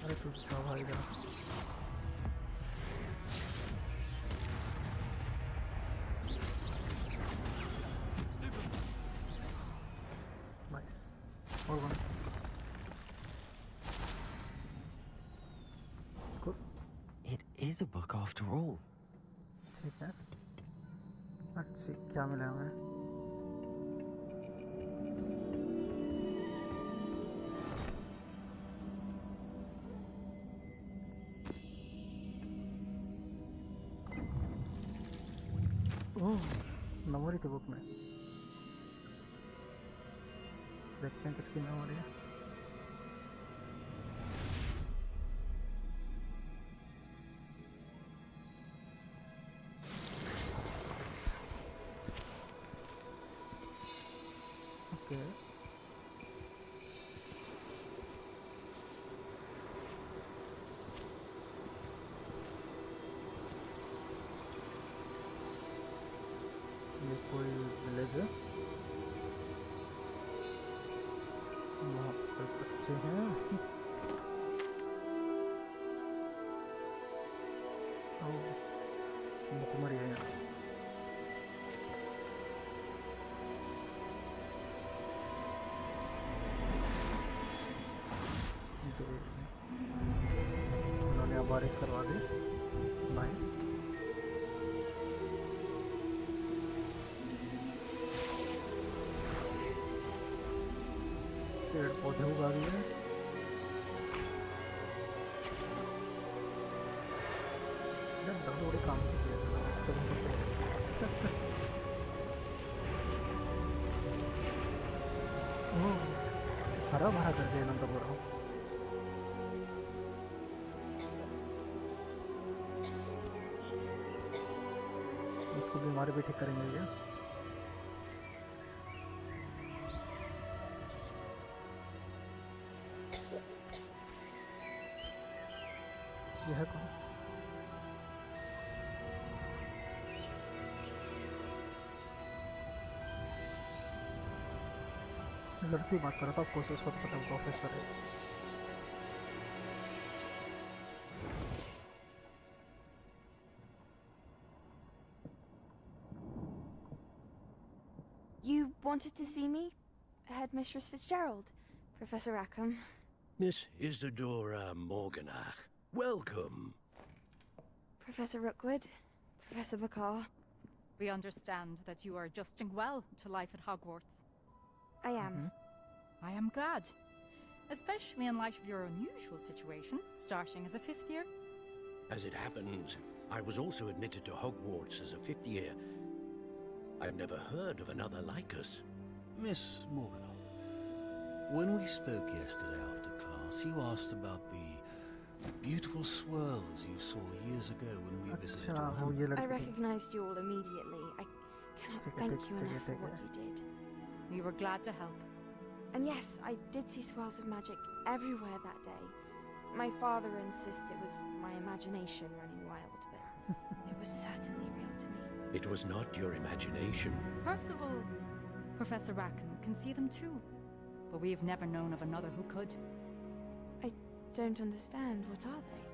अरे तू क्या भाई जा. नाइस. और one. It is a book after all. ठीक है. अच्छी क्या मिला हमें? ओह, मेमोरी थी बुक में. देखते हैं किसकी मेमोरी है. ओके. ये कोई विलेज है. वहाँ पर बच्चे हैं. भुखमरी है यहाँ. उन्होंने अब बारिश करवा दी. नाइस. पेड़ पौधे उगा दिए. थोड़े काम किए. हरा भरा कर दिया नंदपुर. इसको बीमारी भी ठीक करेंगे ये। ये है कौन? लड़की बात कर रहा था, ऑफ कोर्स उसको तो पता है प्रोफेसर है। You wanted to see me? Headmistress Fitzgerald, Professor Rackham. Miss Isadora Morganach, welcome. Professor Rookwood, Professor Bakar. We understand that you are adjusting well to life at Hogwarts. I am. I am glad. Especially in light of your unusual situation, starting as a 5th year. As it happens, I was also admitted to Hogwarts as a 5th year. I've never heard of another like us. Miss Morganoff, when we spoke yesterday after class, you asked about the beautiful swirls you saw years ago when we visited your home. I recognized you all immediately. I cannot thank you enough for what you did. We were glad to help. And yes, I did see swirls of magic everywhere that day. My father insists it was my imagination running wild, but it was certainly real to me. It was not your imagination. Percival, Professor Rackham can see them too. But we have never known of another who could. I don't understand. What are they?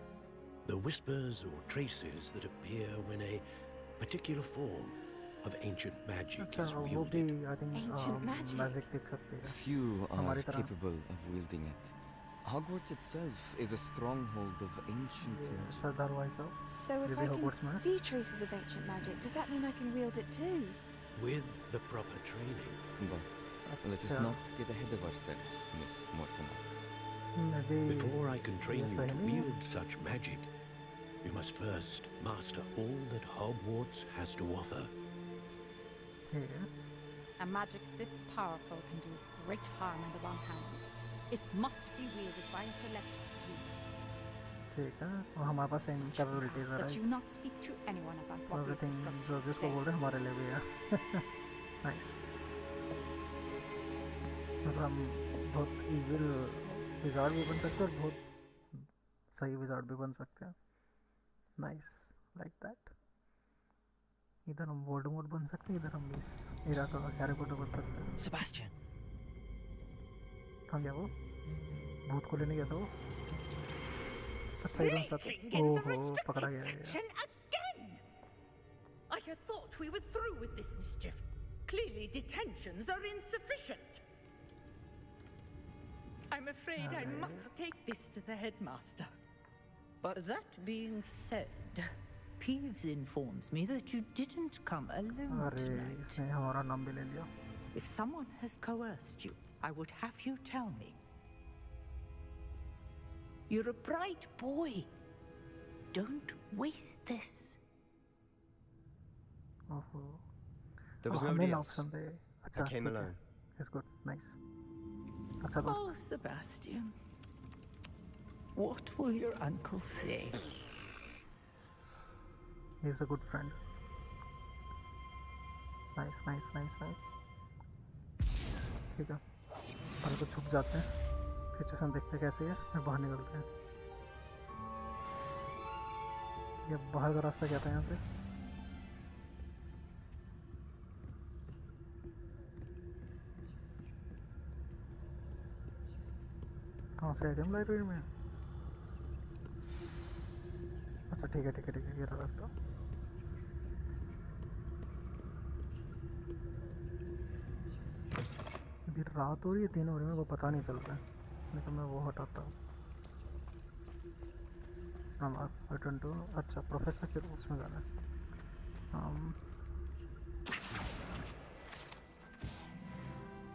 The whispers or traces that appear when a particular form of ancient magic is wielded. Ancient magic? Few are capable of wielding it. Hogwarts itself is a stronghold of ancient magic. So if I can see traces of ancient magic, does that mean I can wield it too? With the proper training. But let us not get ahead of ourselves, Miss Morganoff. Before I can train you to wield such magic, you must first master all that Hogwarts has to offer. A magic this powerful can do great harm in the wrong hands. It must be wielded by a select few. ठीक है, और हमारे पास same capabilities है। That you not speak to anyone about what we've discussed जो जिसको बोल रहे हैं हमारे लिए भी है। Nice. मतलब हम बहुत evil wizard भी बन सकते हैं और बहुत सही wizard भी बन सकते हैं। Nice, like that. इधर हम वोल्डेमॉर्ट बन सकते हैं, इधर हम इस इरा का हैरी पॉटर बन सकते हैं। Sebastian. कहाँ गया वो? भूत को लेने गया था वो? सही बन सकता। ओहो, पकड़ा गया है। I had thought we were through with this mischief. Clearly detentions are insufficient. I'm afraid I must take this to the headmaster. But that being said, Peeves informs me that you didn't come alone tonight. इसने हमारा नाम भी ले लिया। If someone has coerced you, I would have you tell me. You're a bright boy. Don't waste this. There was nobody else. I came alone. It's good. Nice. Oh, Sebastian. What will your uncle say? He's a good friend. Nice, nice, nice, nice. ठीक है, पहले तो छुप जाते हैं, फिर से देखते कैसे है, फिर बाहर निकलते हैं। ये बाहर का रास्ता क्या था यहाँ से? कहाँ से आए हम लाइब्रेरी में? अच्छा ठीक है ठीक है ठीक है, ये रहा रास्ता। अभी रात हो रही है, 3 हो रही है, मेरे को पता नहीं चल रहा है, नहीं तो मैं वो हटाता हूँ। हम रिटर्न टू, अच्छा प्रोफेसर के रूल्स में जाना है।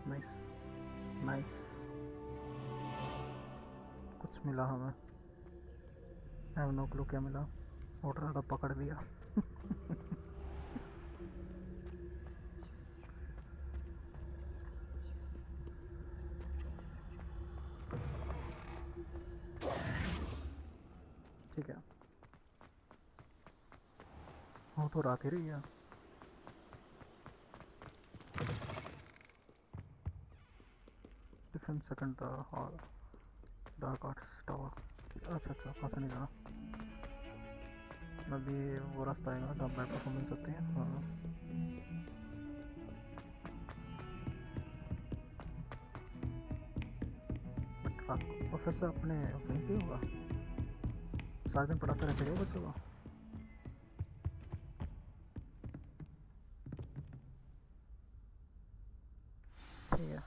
नाइस नाइस, कुछ मिला हमें। आई हैव नो क्लू क्या मिला, उठ रहा था पकड़ दिया। ठीक है, वो तो रात ही रही है। Mission second the Dark Arts Tower. अच्छा कहाँ से नहीं जाना? अभी वो रास्ता आएगा जहाँ बैड परफॉर्मेंस होती है. हाँ. बट रात को प्रोफेसर अपने वहीं पे होगा. सारा दिन पढ़ाता रहेगा बच्चों को. ठीक है.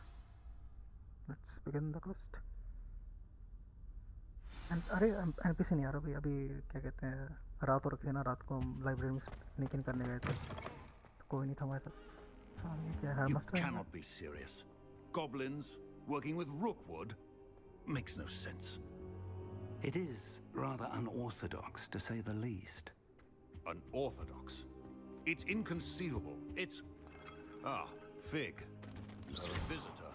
Let's begin the quest. अरे NPC नहीं आ रहा भाई. अभी क्या कहते हैं, रात हो रखी है ना. रात को लाइब्रेरी में स्नीक इन करने गए थे तो कोई नहीं था हमारे साथ. You cannot be serious. Goblins working with Rookwood makes no sense. It is rather unorthodox, to say the least. Unorthodox? It's inconceivable. It's... Ah, Fig. Is there a visitor?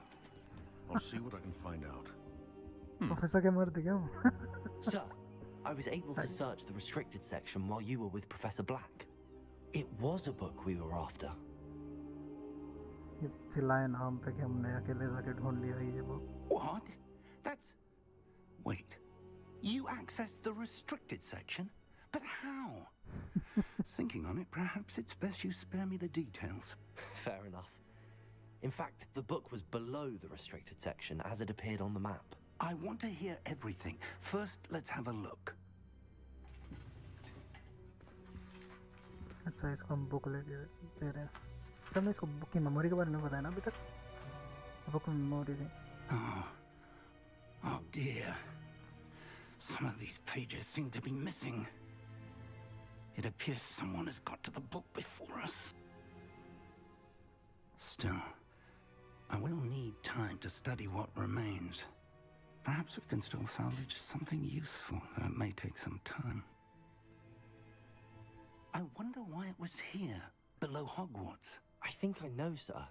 I'll see what I can find out. Professor के मर दिया. Sir, I was able to search the restricted section while you were with Professor Black. It was a book we were after. चिल्लाए नाम पे कि हमने अकेले जाके ढूंढ लिया ये book. What? That's... Wait. You accessed the restricted section? But how? Thinking on it, perhaps it's best you spare me the details. Fair enough. In fact, the book was below the restricted section as it appeared on the map. I want to hear everything. First, let's have a look. अच्छा इसको हम book ले दे रहे हैं. Sir मैं इसको book की memory के बारे में बताया ना अभी तक. बुक की मेमोरी थी. Oh dear. Some of these pages seem to be missing. It appears someone has got to the book before us. Still, I will need time to study what remains. Perhaps we can still salvage something useful, though it may take some time. I wonder why it was here, below Hogwarts. I think I know, sir.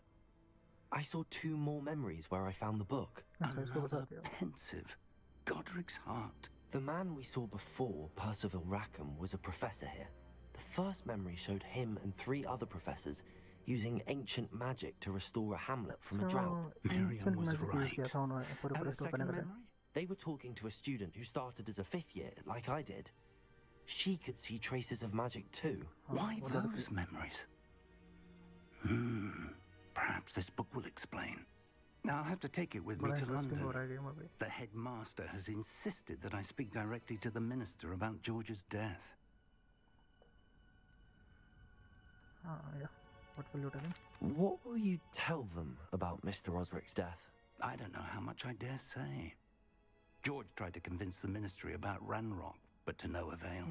I saw 2 more memories where I found the book. Another pensive, Godric's heart. The man we saw before, Percival Rackham, was a professor here. The first memory showed him and 3 other professors using ancient magic to restore a hamlet from a drought. Miriam was right. And the second memory? They were talking to a student who started as a 5th year, like I did. She could see traces of magic too. Why those memories? Perhaps this book will explain. I'll have to take it with me to London. The headmaster has insisted that I speak directly to the minister about George's death. Yeah. What will you tell him? What will you tell them about Mr. Osric's death? I don't know how much I dare say. George tried to convince the ministry about Ranrock, but to no avail.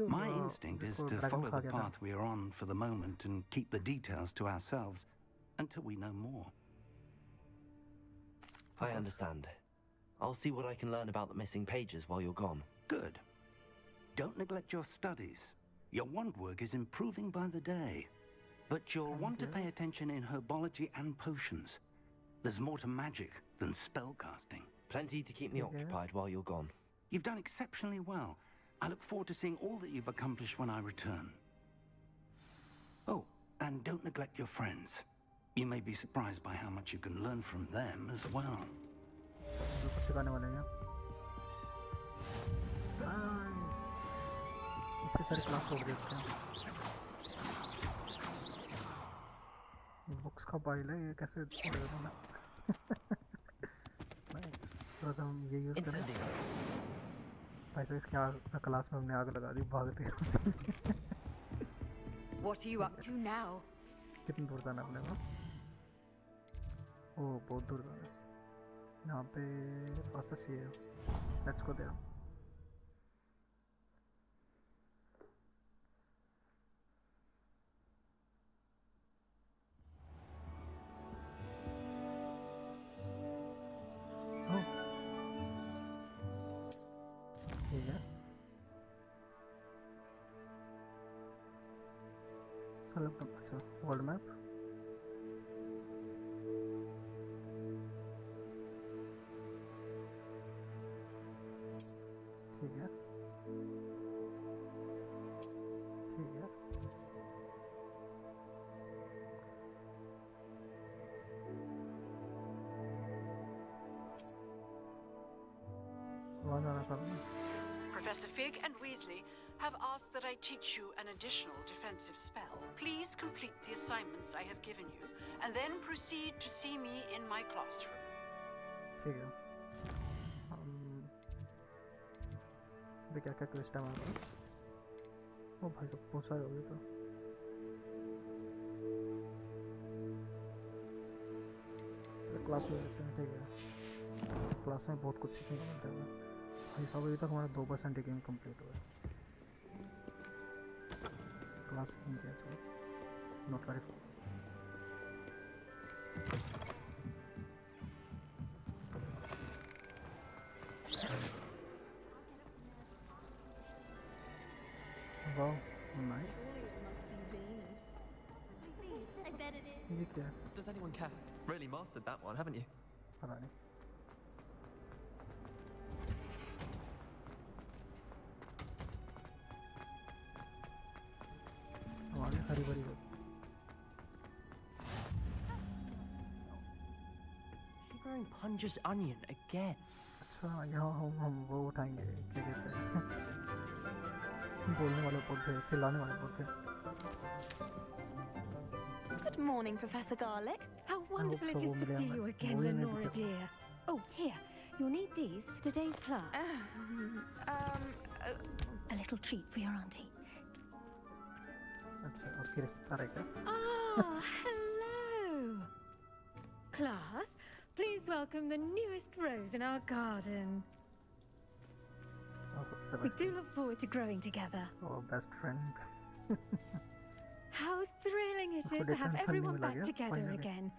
My instinct is to follow the path we are on for the moment and keep the details to ourselves until we know more. I understand. I'll see what I can learn about the missing pages while you're gone. Good. Don't neglect your studies. Your wand work is improving by the day. But you'll want to pay attention in herbology and potions. There's more to magic than spellcasting. Plenty to keep me occupied while you're gone. You've done exceptionally well. I look forward to seeing all that you've accomplished when I return. Oh, and don't neglect your friends. You may be surprised by how much you can learn from them as well. Books का file है ये कैसे पढ़ेगा ना. तो हम ये use करें. भाई साहब इसके क्लास में हमने आग लगा दी भागते हैं. What are you up to now? कितनी दूर जाना अपने को? ओह बहुत दूर जाना है. यहाँ पे प्रोसेस ये है. Let's go there. अच्छा वर्ल्ड मैप. ठीक है ठीक है. ज़्यादा करना. Professor Fig and Weasley have asked that I teach you an additional defensive spell. Please complete the assignments I have given you, and then proceed to see me in my classroom. ठीक है. अभी क्या question है हमारे पास? ओ भाई सब बहुत सारे हो गए तो. क्लास ले लेते हैं, ठीक है. क्लास में बहुत कुछ सीखने को मिलता है. भाई साहब अभी तक हमारा 2% गेम कंप्लीट हुआ है. क्लास नहीं किया चलो. Not very fun. Wow, nice. I bet it is. ये क्या है? Does anyone care? Really mastered that one, haven't you? पता नहीं. हमारे हरी भरी हो. Shivering Punja's onion again. अच्छा यहाँ हम वो उठाएंगे क्या कहते हैं बोलने वाले पौधे चिल्लाने वाले पौधे. Good morning, Professor Garlick. How wonderful it is to see you again, Lenora dear. Oh, here. You'll need these for today's class. A little treat for your auntie. अच्छा उसकी रिश्तेदार है क्या? Ah, hello. Class, please welcome the newest rose in our garden. We do look forward to growing together. Oh, best friend. How thrilling it is to have everyone back together again.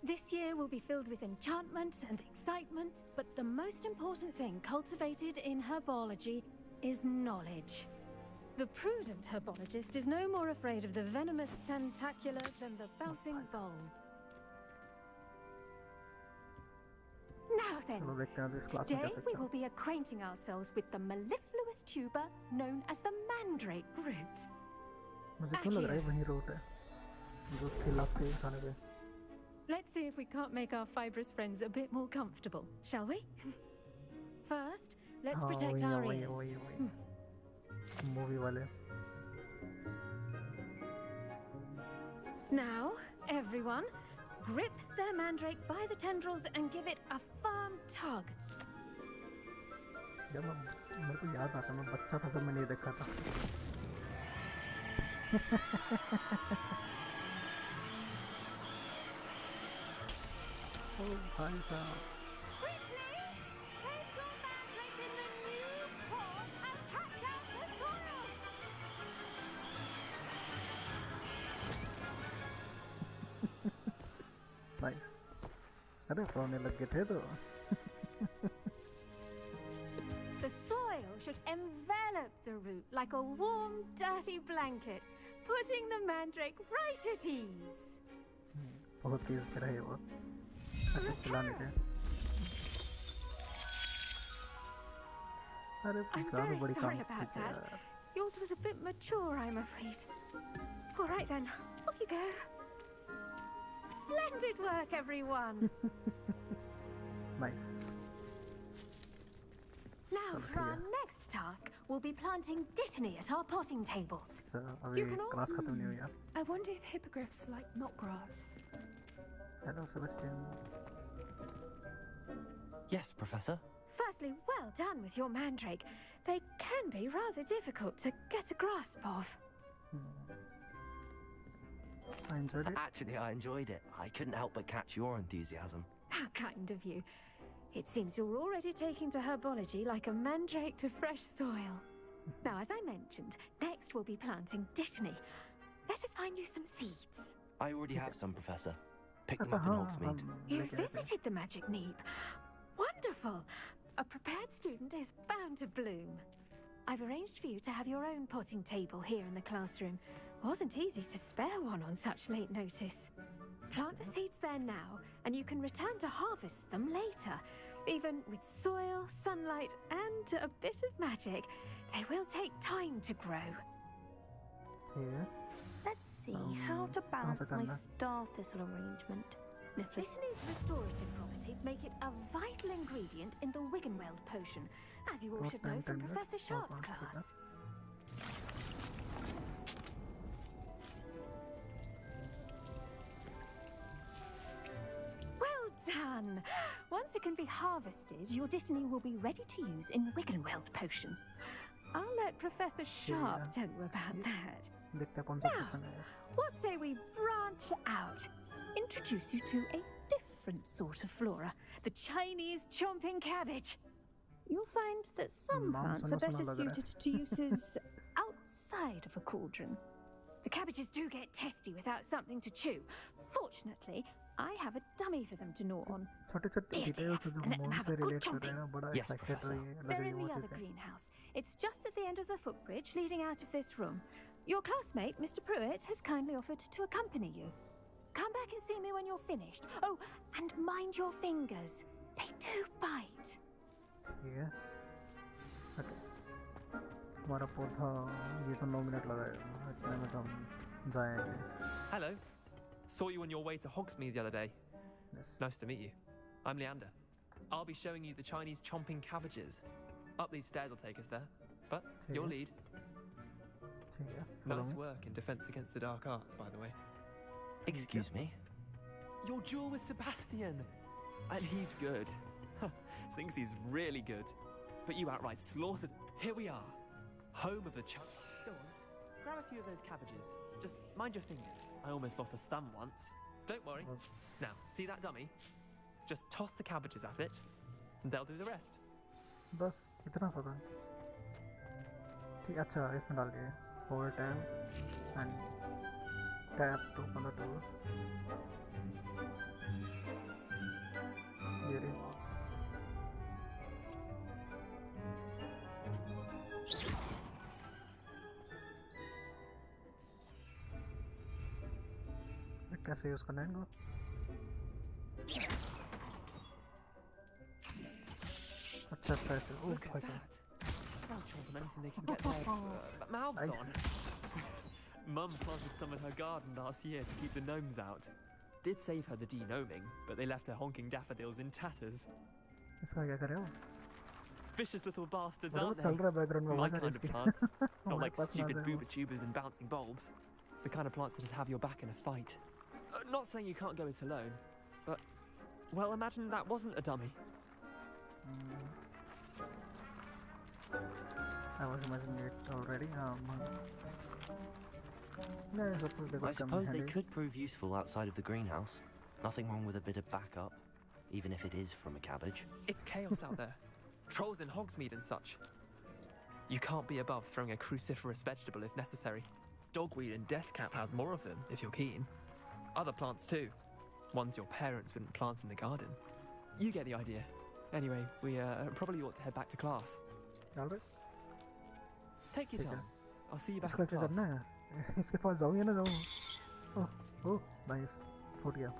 This year will be filled with enchantment and excitement, but the most important thing cultivated in herbology is knowledge. The prudent herbologist is no more afraid of the venomous tentacular than the bouncing bulb. Now then, today we will be acquainting ourselves with the mellifluous tuber known as the mandrake root. मुझे क्यों लग रहा है वही root है जो चिल्लाते हैं खाने पे. Let's see if we can't make our fibrous friends a bit more comfortable, shall we? First, let's protect our ears. Movie वाले. Now, everyone, grip their mandrake by the tendrils and give it a firm tug. जब मेरे को याद आता मैं बच्चा था जब मैंने ये देखा था. Oh, भाई साहब. Nice. अरे पौने लग गए थे तो. The soil should envelop the root like a warm, dirty blanket, putting the mandrake right at ease. बहुत तेज पे रहे वो. अच्छा चलाने थे. अरे I'm very sorry about that. Yours was a bit mature, I'm afraid. All right then, off you go. Splendid work, everyone. Nice. Now for our next task, we'll be planting dittany at our potting tables. अभी class खत्म नहीं हुई यार. I wonder if hippogriffs like knotgrass. Hello, Sebastian. Yes, Professor. Firstly, well done with your mandrake. They can be rather difficult to get a grasp of. I enjoyed it. Actually, I enjoyed it. I couldn't help but catch your enthusiasm. How kind of you. It seems you're already taking to herbology like a mandrake to fresh soil. Now, as I mentioned, next we'll be planting dittany. Let us find you some seeds. I already have some, Professor. Pick them up in Hogsmeade. You visited the Magic Neep. Wonderful! A prepared student is bound to bloom. I've arranged for you to have your own potting table here in the classroom. Wasn't easy to spare one on such late notice. Plant the seeds there now, and you can return to harvest them later. Even with soil, sunlight, and a bit of magic, they will take time to grow. Let's see how to balance my star thistle arrangement. Dittany's restorative properties make it a vital ingredient in the Wiggenweld potion, as you all should know from Professor Sharp's class. Well done! Once it can be harvested, your Dittany will be ready to use in Wiggenweld potion. I'll let Professor Sharp tell you about that. Now, what say we branch out? Introduce you to a different sort of flora, the Chinese chomping cabbage. You'll find that some plants are better suited to uses outside of a cauldron. The cabbages do get testy without something to chew. Fortunately, I have a dummy for them to gnaw on. Yes, Professor. They're in the other greenhouse. It's just at the end of the footbridge leading out of this room. Your classmate, Mr. Pruitt, has kindly offered to accompany you. Come back and see me when you're finished. Oh, and mind your fingers. They do bite. Yeah. Okay. हमारा पौधा ये तो 9 minute लगाएगा इतने में तो हम जाएंगे. Hello. Saw you on your way to Hogsmeade the other day. Yes. Nice to meet you. I'm Leander. I'll be showing you the Chinese chomping cabbages. Up these stairs will take us there. But your lead. Nice work in Defense Against the Dark Arts, by the way. Excuse me? Your duel with Sebastian! And he's good. Thinks he's really good. But you outright slaughtered. Here we are. Home of the Go on. Grab a few of those cabbages. Just mind your fingers. I almost lost a thumb once. Don't worry. Now, see that dummy? Just toss the cabbages at it, and they'll do the rest. बस इतना सा था. ठीक अच्छा इसमें डाल दिए. Hold tab and tap to open the door. ये रही. कैसे यूज करना है इनको? अच्छा अच्छा ऐसे. Look at that. They'll chomp on anything they can get their mouths on. Mum planted some in her garden last year to keep the gnomes out. Did save her the de-gnoming, but they left her honking daffodils in tatters. इसका क्या करे वो? Vicious little bastards, वो aren't चल they? रहा है background में. My kind of plants. Not like pass stupid ना जाए वो. booba tubers and bouncing bulbs. The kind of plants that'd have your back in a fight. Not saying you can't go it alone, but, well, imagine that wasn't a dummy. I was imagining it already. I suppose they could prove useful outside of the greenhouse. Nothing wrong with a bit of backup, even if it is from a cabbage. It's chaos out there. Trolls in Hogsmeade and such. You can't be above throwing a cruciferous vegetable if necessary. Dogweed and deathcap has more of them, if you're keen. Other plants too. Ones your parents wouldn't plant in the garden. You get the idea. Anyway, we probably ought to head back to class. Alright. Take your time. I'll see you back इसका in क्या class. करना है? इसके पास जाऊँ या ना जाऊँ? Oh nice. फूट गया.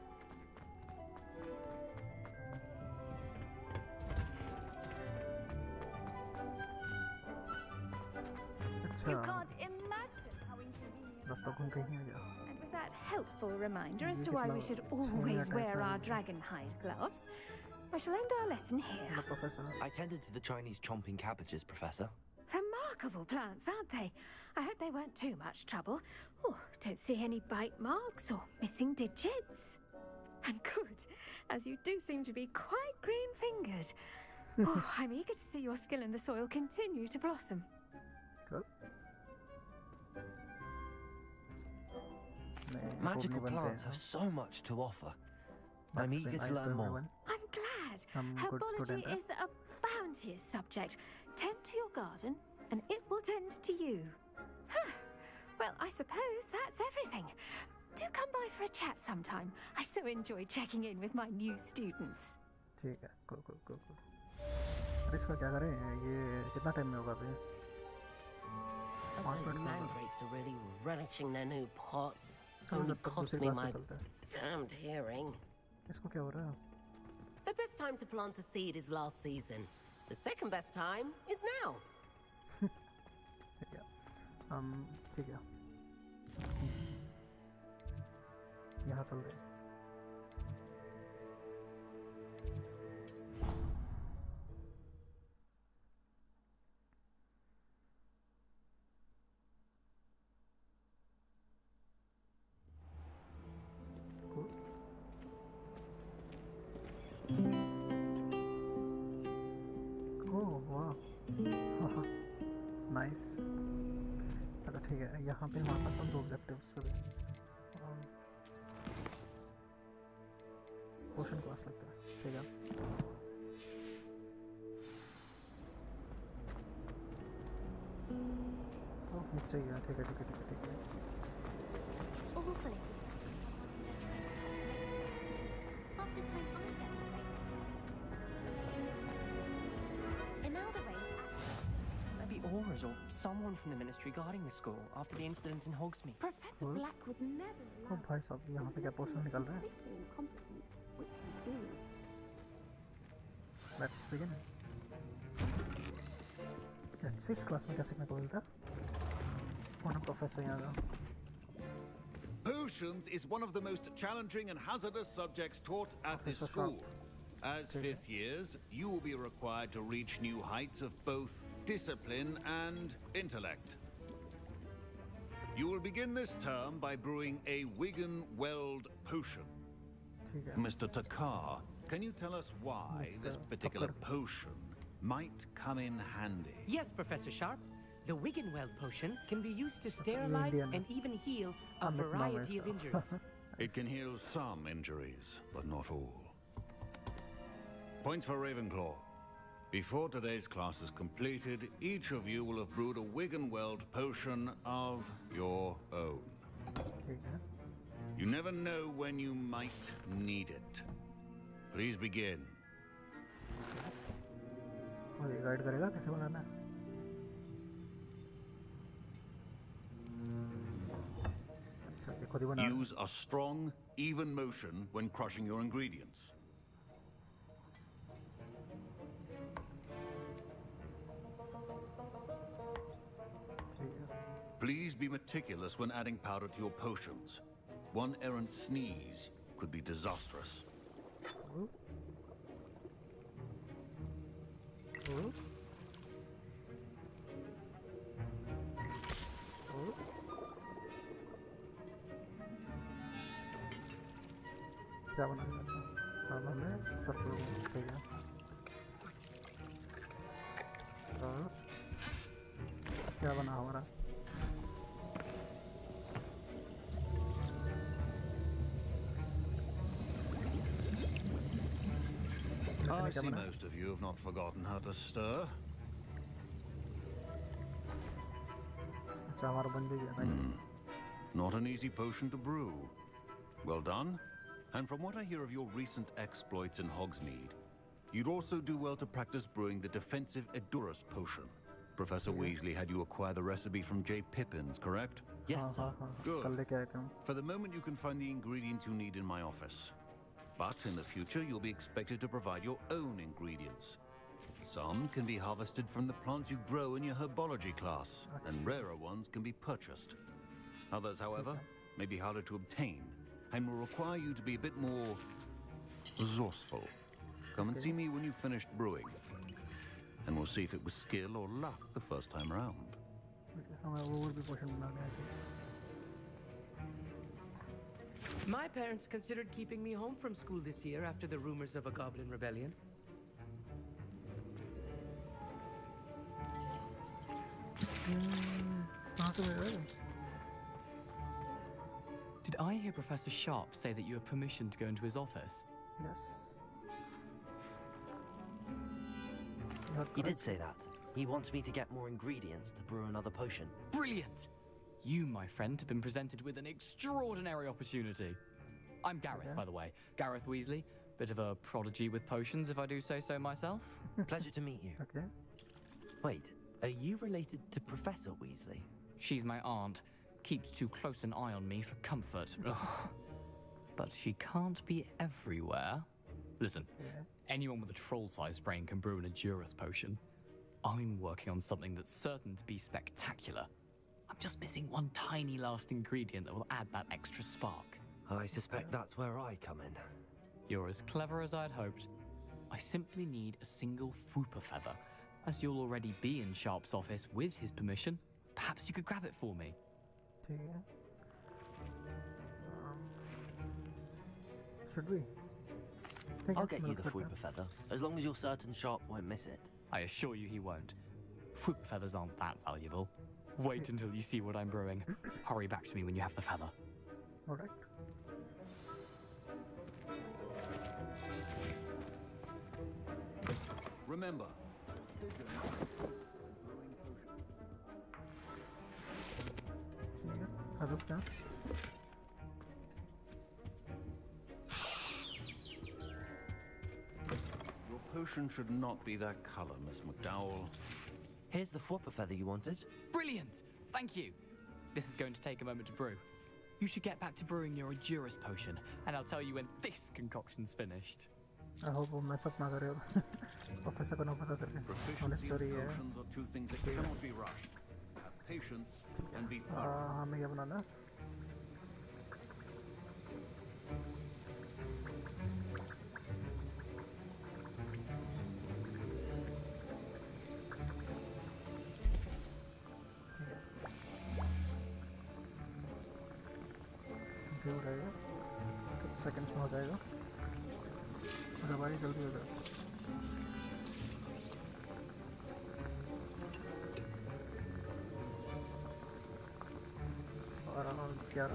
You can't imagine how inconvenient. रास्ता घूम के ही आ गया. And with that helpful reminder as to why we should always wear our dragon hide gloves, I shall end our lesson here. I tended to the Chinese chomping cabbages, Professor. Remarkable plants, aren't they? I hope they weren't too much trouble. Oh, don't see any bite marks or missing digits. And good, as you do seem to be quite green-fingered. Oh, I'm eager to see your skill in the soil continue to blossom. Good. Magical plants have so much to offer. I'm eager to learn more. I'm glad. Herbology is a bounteous subject. Tend to your garden, and it will tend to you. Huh. Well, I suppose that's everything. Do come by for a chat sometime. I so enjoy checking in with my new students. ठीक है. Cool. इसका क्या करें? ये कितना time में होगा अभी? Those mandrakes are really relishing their new pots. Only cost me my damned hearing. इसको क्या हो रहा है? The best time to plant a seed is last season. The second best time is now. ठीक है. ठीक है. यहाँ चल रहे. नाइस। चलो ठीक है, यहाँ पे हमारे पास 2 ऑब्जेक्टिव्स पोशन क्लास लगता है। ठीक है, नीचे गया। ठीक है ठीक है ठीक है ठीक है। Maybe Aura's or someone from the ministry guarding the school after the incident in Hogsmeade. Professor Black would never. ओ भाई साहब, यहाँ से क्या पोशन निकल रहा है? Let's begin. इस क्लास में कैसे मैं बोलता? कौन प्रोफेसर यहाँ का? Potions is one of the most challenging and hazardous subjects taught at this school. As 5th years, you will be required to reach new heights of both discipline and intellect. You will begin this term by brewing a Wigan Weld potion. Mr. Takar, can you tell us why this particular potion might come in handy? Yes, Professor Sharp. The Wiggenweld potion can be used to sterilize and even heal a variety of injuries. It can heal some injuries, but not all. Points for Ravenclaw. Before today's class is completed, each of you will have brewed a Wiggenweld potion of your own. You never know when you might need it. Please begin. Guide करेगा कैसे बनाना है? Use a strong, even motion when crushing your ingredients. Please be meticulous when adding powder to your potions. One errant sneeze could be disastrous. क्या बनाना है? Normal है, circular. ठीक है। क्या बना हमारा? I see most of you have not forgotten how to stir. अच्छा, हमारा बन गया। Not an easy potion to brew. Well done. And from what I hear of your recent exploits in Hogsmeade, you'd also do well to practice brewing the defensive Edurus potion. Professor Weasley had you acquire the recipe from J. Pippin's, correct? Yes, sir. Good. For the moment, you can find the ingredients you need in my office. But in the future, you'll be expected to provide your own ingredients. Some can be harvested from the plants you grow in your herbology class, and rarer ones can be purchased. Others, however, may be harder to obtain, and will require you to be a bit more resourceful. Come and see me when you've finished brewing, and we'll see if it was skill or luck the first time round. My parents considered keeping me home from school this year after the rumors of a goblin rebellion. Did I hear Professor Sharp say that you have permission to go into his office? Yes. He did say that. He wants me to get more ingredients to brew another potion. Brilliant! You, my friend, have been presented with an extraordinary opportunity. I'm Gareth, by the way. Gareth Weasley. Bit of a prodigy with potions, if I do say so myself. Pleasure to meet you. Okay. Wait, are you related to Professor Weasley? She's my aunt. Keeps too close an eye on me for comfort. Ugh. But she can't be everywhere. Listen, anyone with a troll-sized brain can brew an Edurus potion. I'm working on something that's certain to be spectacular. I'm just missing one tiny last ingredient that will add that extra spark. I suspect that's where I come in. You're as clever as I'd hoped. I simply need a single Fwooper feather. As you'll already be in Sharp's office with his permission, perhaps you could grab it for me. Should we? I'll get you the Fwooper feather, as long as you're certain Sharp won't miss it. I assure you he won't. Fruit feathers aren't that valuable. Wait until you see what I'm brewing. Hurry back to me when you have the feather. Alright. Remember. Others can. Your potion should not be that color, Miss McDowell. Here's the Fwopper feather you wanted. Brilliant! Thank you. This is going to take a moment to brew. You should get back to brewing your Adurus potion, and I'll tell you when this concoction's finished. I hope वो mess up ना करे professor को ना पता चले Proficiency sorry and है potions are two things that cannot be rushed. Have patience and be thorough. हमें क्या बनाना है हो रहेगा कुछ सेकंड्स में हो जाएगा भाई जल्दी हो जाए और क्या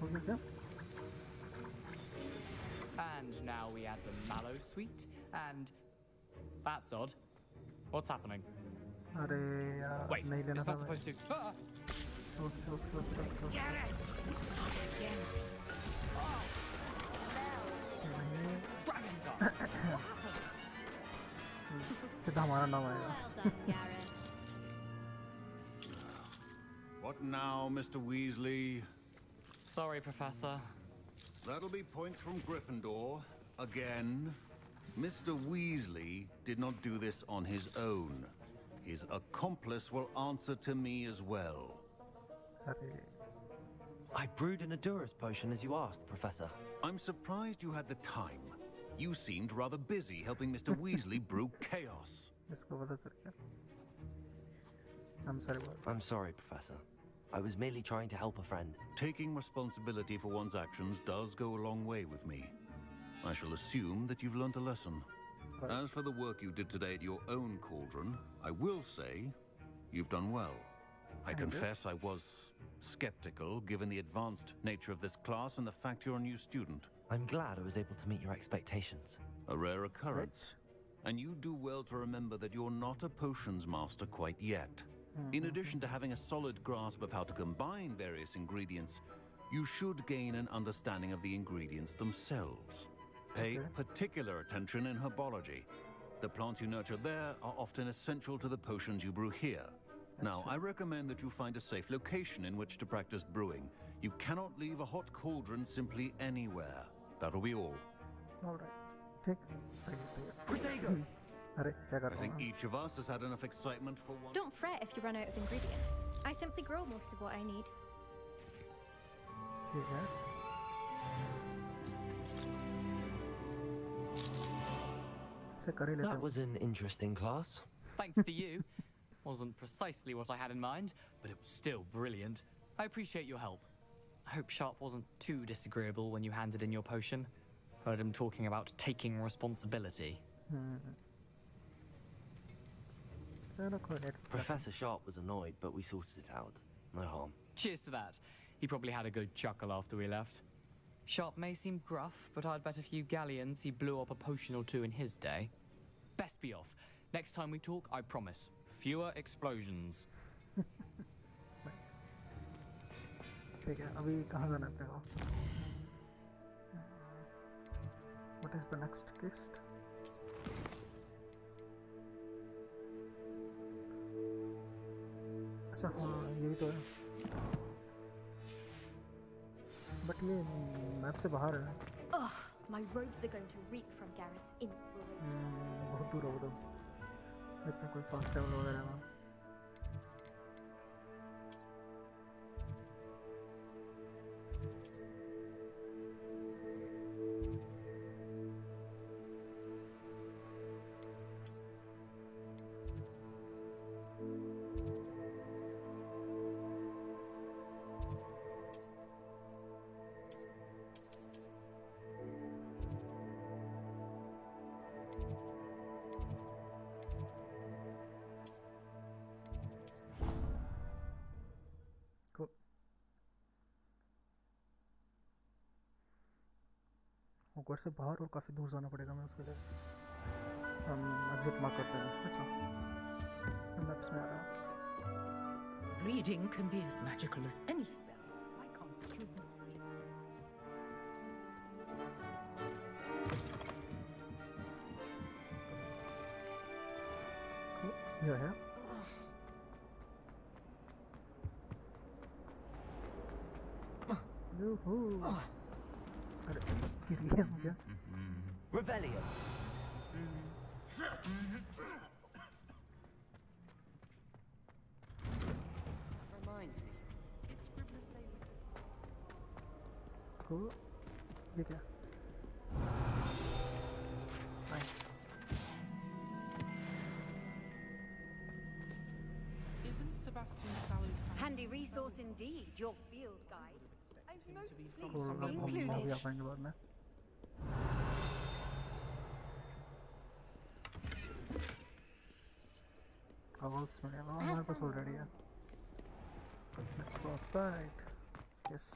बन गया And now we add the mallow sweet, and that's odd. What's happening? अरे यार Wait, नहीं लेना it's था not supposed to. Ah! सीधा हमारा नाम आएगा What now, Mr. Weasley? Sorry, Professor. That'll be points from Gryffindor. Again. Mr. Weasley did not do this on his own. His accomplice will answer to me as well. I brewed an Adurus potion as you asked, Professor. I'm surprised you had the time. You seemed rather busy helping Mr. Weasley brew chaos. I'm sorry. I'm sorry, Professor. I was merely trying to help a friend. Taking responsibility for one's actions does go a long way with me. I shall assume that you've learnt a lesson. As for the work you did today at your own cauldron, I will say you've done well. I confess I was skeptical, given the advanced nature of this class and the fact you're a new student. I'm glad I was able to meet your expectations. A rare occurrence. And you do well to remember that you're not a potions master quite yet. In addition to having a solid grasp of how to combine various ingredients, you should gain an understanding of the ingredients themselves. Pay particular attention in herbology. The plants you nurture there are often essential to the potions you brew here. Now, I recommend that you find a safe location in which to practice brewing. You cannot leave a hot cauldron simply anywhere. That'll be all. All right. Take. Protego! I think each of us has had enough excitement for one. Don't fret if you run out of ingredients. I simply grow most of what I need. That was an interesting class. Thanks to you. Wasn't precisely what I had in mind, but it was still brilliant. I appreciate your help. I hope Sharp wasn't too disagreeable when you handed in your potion. Heard him talking about taking responsibility. Professor Sharp was annoyed, but we sorted it out. No harm. Cheers to that. He probably had a good chuckle after we left. Sharp may seem gruff, but I'd bet a few galleons he blew up a potion or two in his day. Best be off. Next time we talk, I promise, fewer explosions. Nice. ठीक है अभी कहाँ जाना पड़ेगा? What is the next quest? अच्छा हाँ यही तो है बट ये मैप से बाहर है Ugh, my robes are going to reek from Gareth's influence. बहुत दूर हो तो इतना कोई फास्ट ट्रैवल वगैरह है हॉगवर्ट्स से बाहर और काफ़ी दूर जाना पड़ेगा मैं उसके लिए। हम एग्जिट मार्क करते हैं। अच्छा मैप्स में आ रहा है। Reading can be as magical as any spell. Why can't students see? Yeah. Yoo-hoo. अरे गिर गया हो क्या? Revelio. Reminds me. It's Scribbler's Lady. Cool. ये क्या? Nice. Isn't Sebastian Sallow's Handy resource indeed, your field guide. I'm most pleased Cool. to be अब हम included. भी आ पाएंगे बाद में। Walls में हमारे पास ऑलरेडी है। Let's go outside. Yes.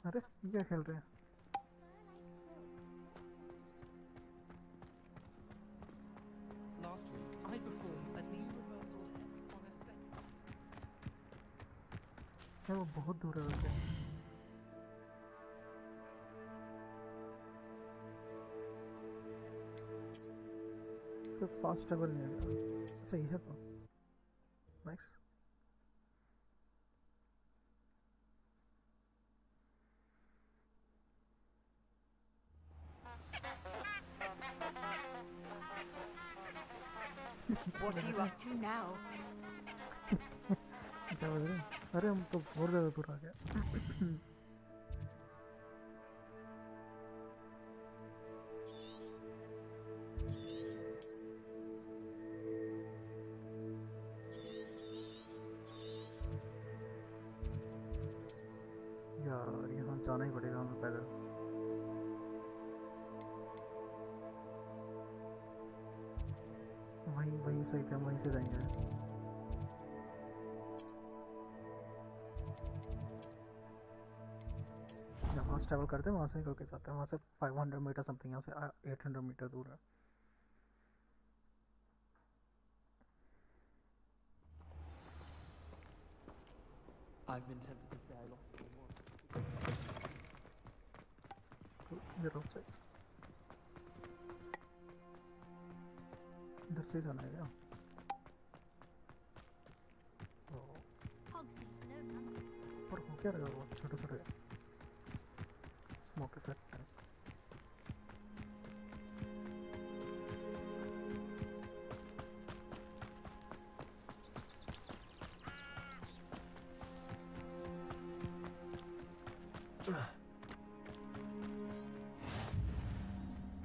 अरे ये क्या खेल रहे हैं? Last week, I performed a lead reversal on a set. क्या वो बहुत दूर है वैसे? तो फास्ट ट्रैवल नहीं है। अच्छा ये है तो nice. What are you up to now? क्या बोल रहे हैं? अरे हम तो बहुत ज़्यादा दूर आ गए। यार यहाँ जाना ही पड़ेगा हमें पैदल। वहीं सही था, वहीं से जाएंगे। यहाँ से ट्रैवल करते हैं, वहाँ से निकल के जाते हैं। वहाँ से 500 मीटर समथिंग, यहाँ से 800 मीटर दूर है। I've been tempted to say I lost the war. इधर से इधर से जाना है क्या? पर हो क्या रहेगा वो छोटे छोटे स्मोक इफेक्ट है।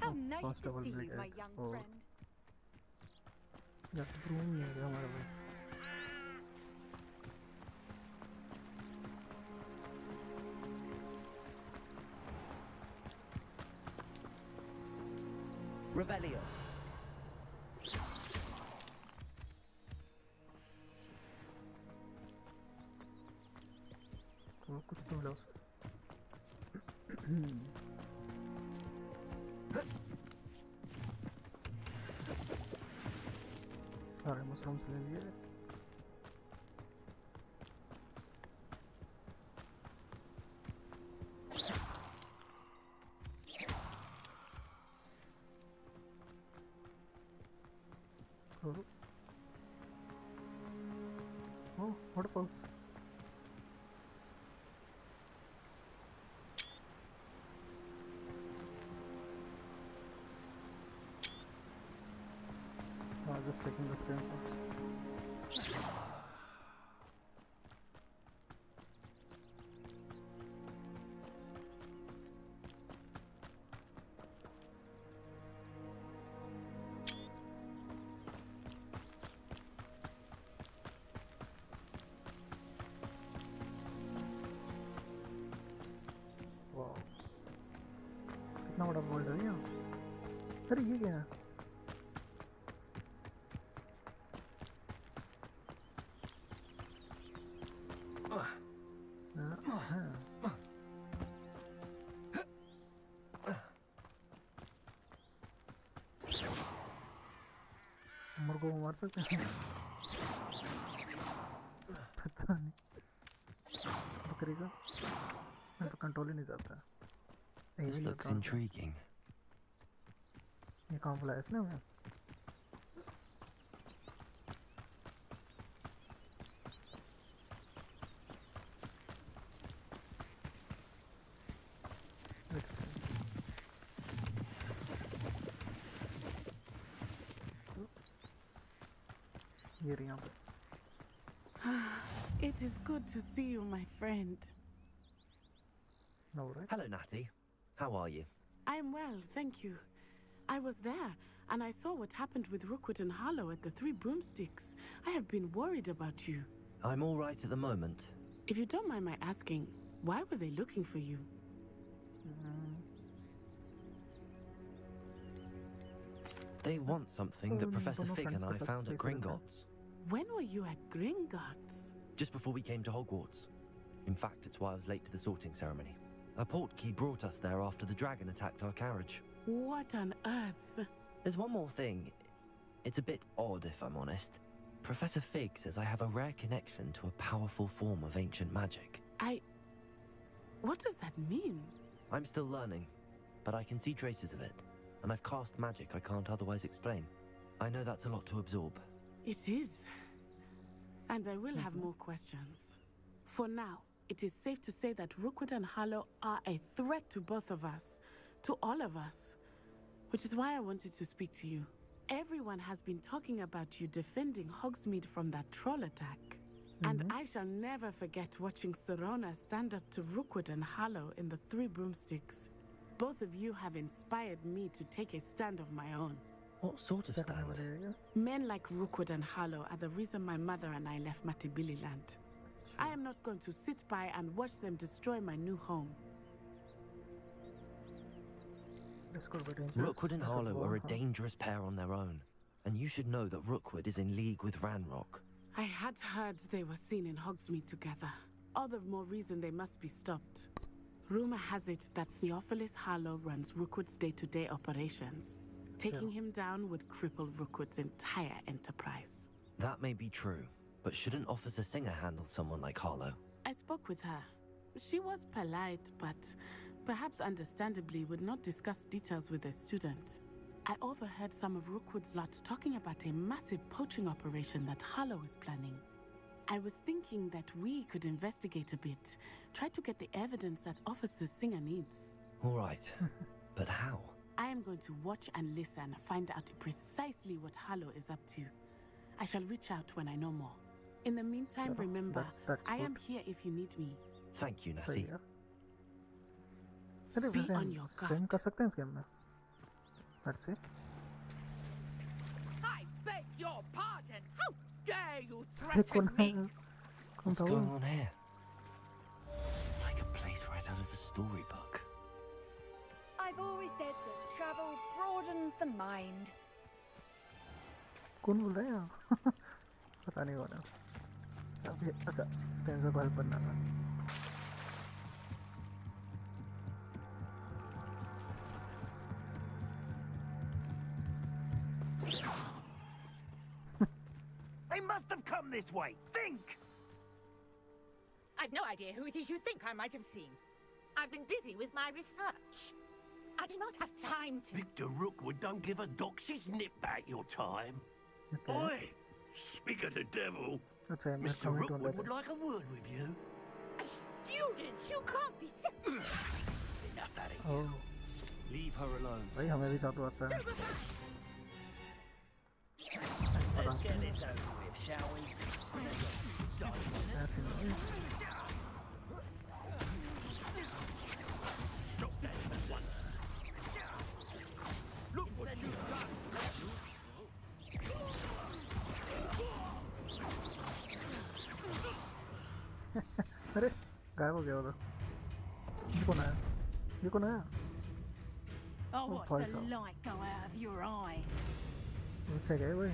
How nice to see you, my young friend. या तो रूम नहीं है हमारे पास। Revelio. कुछ तो मिला उससे। सारे मशरूम्स ले लिए। Oh, waterfalls. Just taking the screenshots. Wow. कितना बड़ा वर्ल्ड है यहाँ? अरे ये क्या है? को मार सकते हैं पता नहीं बकरी का मैं तो कंट्रोल ही नहीं जाता This looks intriguing. ये कहाँ बुलाया इसने हमें ये रही यहाँ पे It is good to see you, my friend. Hello, Natty. How are you? I'm well, thank you. I was there, and I saw what happened with Rookwood and Harlow at the Three Broomsticks. I have been worried about you. I'm all right at the moment. If you don't mind my asking, why were they looking for you? They want something that Professor Fig and I found at Gringotts. When were you at Gringotts? Just before we came to Hogwarts. In fact, it's why I was late to the sorting ceremony. A portkey brought us there after the dragon attacked our carriage. What on earth? There's one more thing. It's a bit odd, if I'm honest. Professor Fig says I have a rare connection to a powerful form of ancient magic. What does that mean? I'm still learning, but I can see traces of it. And I've cast magic I can't otherwise explain. I know that's a lot to absorb. It is. And I will have more questions. For now, it is safe to say that Rookwood and Harlow are a threat to both of us. To all of us. Which is why I wanted to speak to you. Everyone has been talking about you defending Hogsmeade from that troll attack. And I shall never forget watching Sorona stand up to Rookwood and Harlow in the Three Broomsticks. Both of you have inspired me to take a stand of my own. What sort of stand? Men like Rookwood and Harlow are the reason my mother and I left Matibili land. I am not going to sit by and watch them destroy my new home. Rookwood and Harlow are a dangerous pair on their own. And you should know that Rookwood is in league with Ranrock. I had heard they were seen in Hogsmeade together. All the more reason they must be stopped. Rumor has it that Theophilus Harlow runs Rookwood's day-to-day operations. Taking him down would cripple Rookwood's entire enterprise. That may be true, but shouldn't Officer Singer handle someone like Harlow? I spoke with her. She was polite, but perhaps understandably would not discuss details with a student. I overheard some of Rookwood's lot talking about a massive poaching operation that Harlow is planning. I was thinking that we could investigate a bit, try to get the evidence that Officer Singer needs. All right, but how? I am going to watch and listen, find out precisely what Harlow is up to. I shall reach out when I know more. In the meantime, remember, I am here if you need me. Thank you, Natty. Be on your guard. कर सकते हैं इस game में Let's see. I beg your pardon. How dare you threaten me? What's going on here? It's like a place right out of a storybook. I've always said that travel broadens the mind. कौन बोल रहा है यहाँ? पता नहीं कौन है. अच्छा, स्टेंसर को हेल्प करना है. They must have come this way. Think! I've no idea who it is you think I might have seen. I've been busy with my research. I do not have time to... Victor Rookwood don't give a doxy's nip back your time. Okay. Oi! Speak of the devil. अच्छा, Mr. Rookwood would like a word with you. A student? You can't be serious. Enough out of Oh. you. Leave her alone. भाई हमें भी जादू आता है. Let's get this over with, shall we? ऐसे नहीं. Stop that at once. Look what you've done. अरे गायब हो गया उधर. ये कौन है? ये कौन है? Oh, watch the light go out of your eyes. नीचे गए भाई.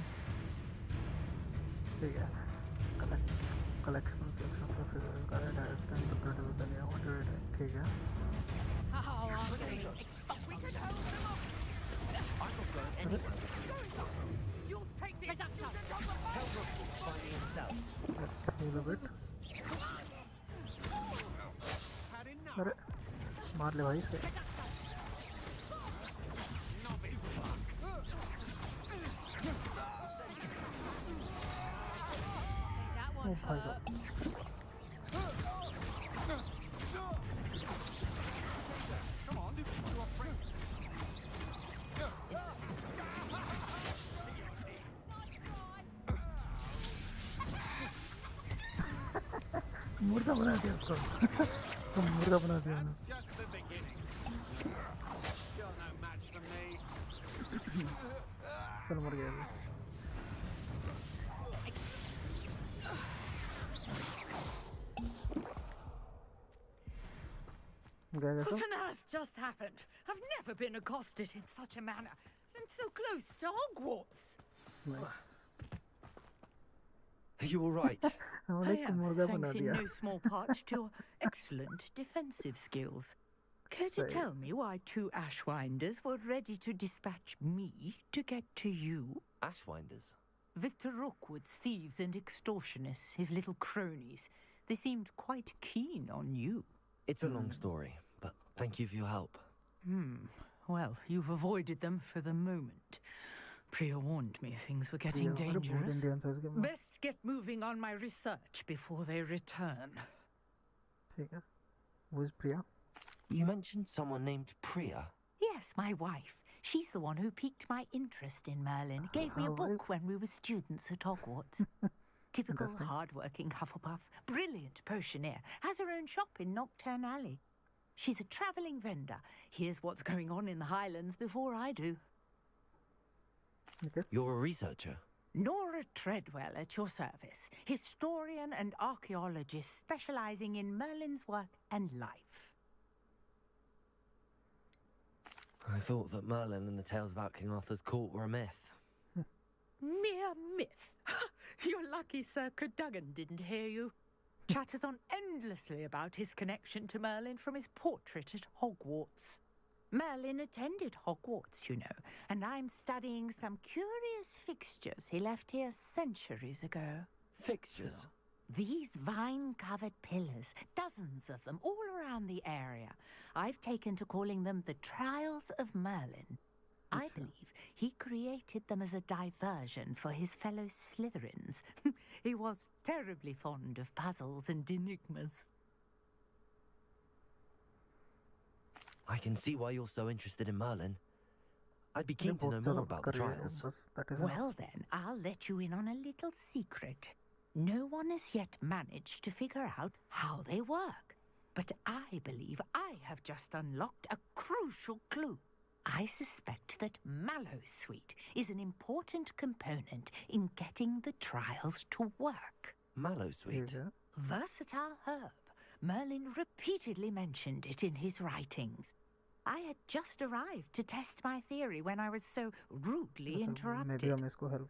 ठीक है. Collection selection for physical color direct and compatible with the order. ठीक है. Oh, I'm going we could hold them off. I'm not going anywhere. You'll take this. bit. अरे मार ले भाई इसे. Oh भाई साहब. मुर्गा बना दिया उसको. तो मुर्गा बना दिया ना. चल मर गया. What on earth just happened? I've never been accosted in such a manner, and so close to Hogwarts. Nice. Are you all right? I am, thanks in no small part to your excellent defensive skills. Care to tell me why 2 Ashwinders were ready to dispatch me to get to you? Ashwinders? Victor Rookwood's thieves and extortionists, his little cronies. They seemed quite keen on you. It's a long story, but thank you for your help. Well, you've avoided them for the moment. Priya warned me things were getting dangerous. Best get moving on my research before they return. Okay. Who is Priya? You mentioned someone named Priya? Yes, my wife. She's the one who piqued my interest in Merlin. Gave me a book when we were students at Hogwarts. Typical hard-working Hufflepuff. Brilliant potioneer. Has her own shop in Knockturn Alley. She's a travelling vendor. Hears what's going on in the Highlands before I do. Okay. You're a researcher? Nora Treadwell at your service. Historian and archaeologist specialising in Merlin's work and life. I thought that Merlin and the tales about King Arthur's court were a myth. Mere myth. You're lucky Sir Cadogan didn't hear you. Chatters on endlessly about his connection to Merlin from his portrait at Hogwarts. Merlin attended Hogwarts, you know, and I'm studying some curious fixtures he left here centuries ago. Fixtures? These vine-covered pillars, dozens of them, all around the area. I've taken to calling them the Trials of Merlin. I believe he created them as a diversion for his fellow Slytherins. He was terribly fond of puzzles and enigmas. I can see why you're so interested in Merlin. I'd be keen to know more about the trials. Well then, I'll let you in on a little secret. No one has yet managed to figure out how they work. But I believe I have just unlocked a crucial clue. I suspect that Mallowsweet is an important component in getting the trials to work. Mallowsweet? Versatile herb. Merlin repeatedly mentioned it in his writings. I had just arrived to test my theory when I was so rudely interrupted.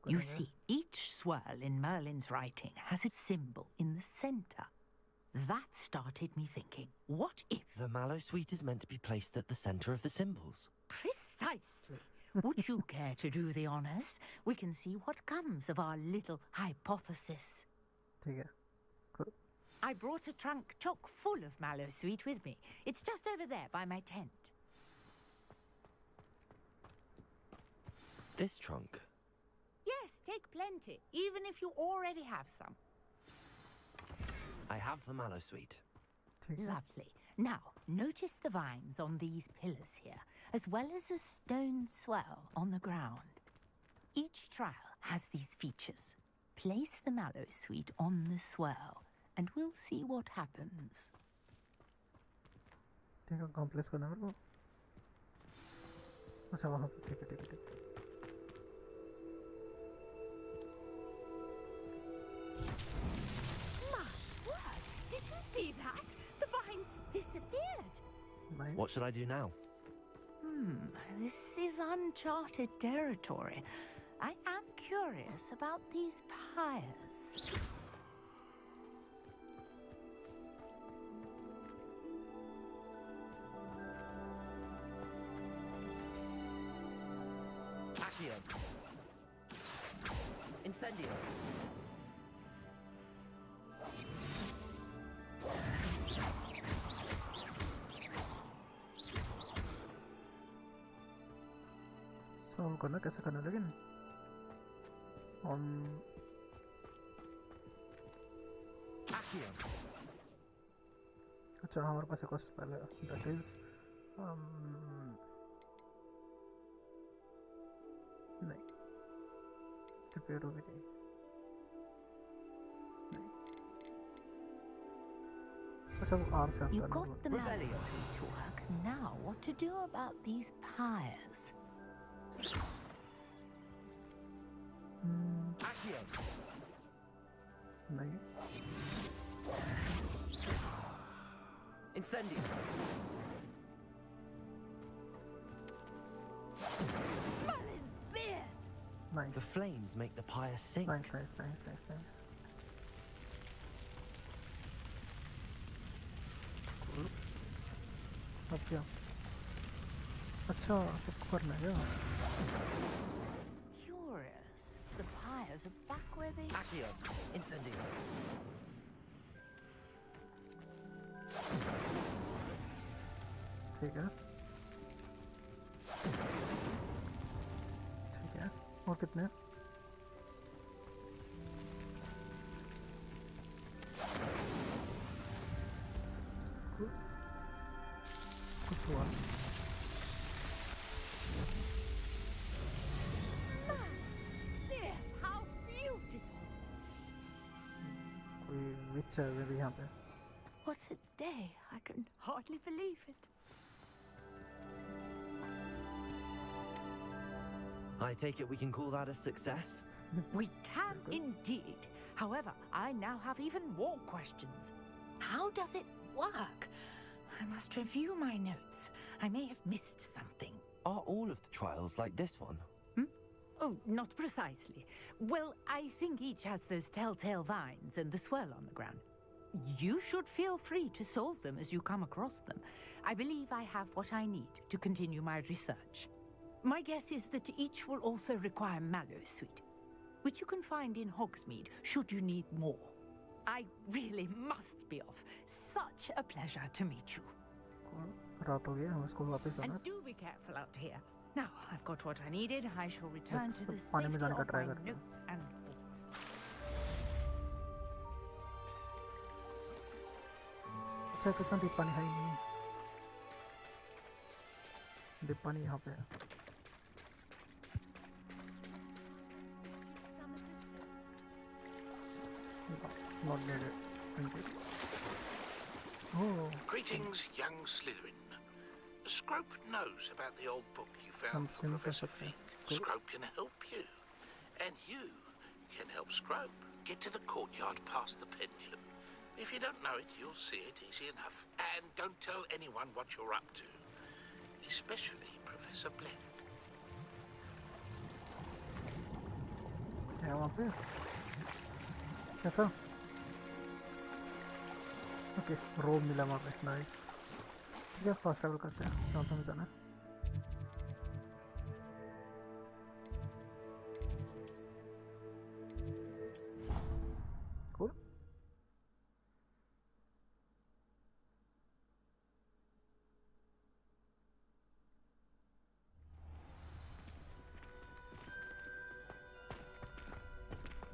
You see, each swirl in Merlin's writing has a symbol in the center. That started me thinking, what if... The Mallowsweet is meant to be placed at the center of the symbols. Precisely. Would you care to do the honors? We can see what comes of our little hypothesis. Okay. Cool. I brought a trunk chock full of Mallowsweet with me. It's just over there by my tent. This trunk? Yes, take plenty, even if you already have some. I have the Mallowsweet. Lovely. Now, notice the vines on these pillars here, as well as a stone swell on the ground. Each trial has these features. Place the Mallowsweet on the swell, and we'll see what happens. ठीक है, complex करना मेरे को. अच्छा वहाँ पे ठीक है. My word! Did you see that? The vines disappeared. Nice. What should I do now? This is uncharted territory. I am curious about these pyres. Accio. Incendio. Solve करना कैसे करना लेकिन अच्छा हमारे पास एक क्वेश्चन पहले दैट इज नहीं repair होगी नहीं अच्छा वो आर से You आता got the Mallow to work. Now, what to do about these pyres? नहीं Incendio. Mullins beard! Nice. The flames make the pyre sink. Nice. अब क्या अच्छा सबको करना है क्या Curious. The pyres are back where they... Accio. Incendio. ठीक है और कितने कुछ हुआ How beautiful! कोई विच है भी यहाँ पे What a day. I can hardly believe it. I take it we can call that a success? We can indeed. However, I now have even more questions. How does it work? I must review my notes. I may have missed something. Are all of the trials like this one? Oh, not precisely. Well, I think each has those telltale vines and the swirl on the ground. You should feel free to solve them as you come across them. I believe I have what I need to continue my research. My guess is that each will also require Mallow Suite, which you can find in Hogsmeade should you need more. I really must be off. Such a pleasure to meet you. रात हो गई हम इसको वापस आना And do be careful out here. Now I've got what I needed. I shall return to the पानी में safety जाने का of ट्राई my करते हैं notes and अच्छा कितना डीप पानी है ही नहीं डीप पानी यहाँ पे है not needed thank you oh Greetings, young Slytherin. Scrope knows about the old book you found for Professor Fink. Scrope can help you. And you can help Scrope get to the courtyard past the pendulum. If you don't know it, you'll see it easy enough. And don't tell anyone what you're up to. Especially Professor Blake. क्या वहाँ पे क्या था okay रोब मिला वहाँ पे nice ठीक है फास्ट ट्रैवल करते हैं जहाँ पे हमें जाना है cool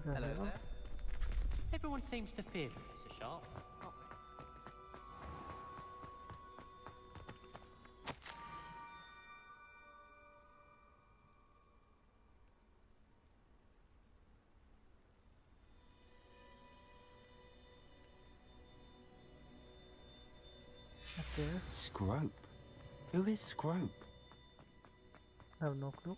Hello there. Everyone seems to fear Professor Sharp. okay Scrope? Who is Scrope? I have no clue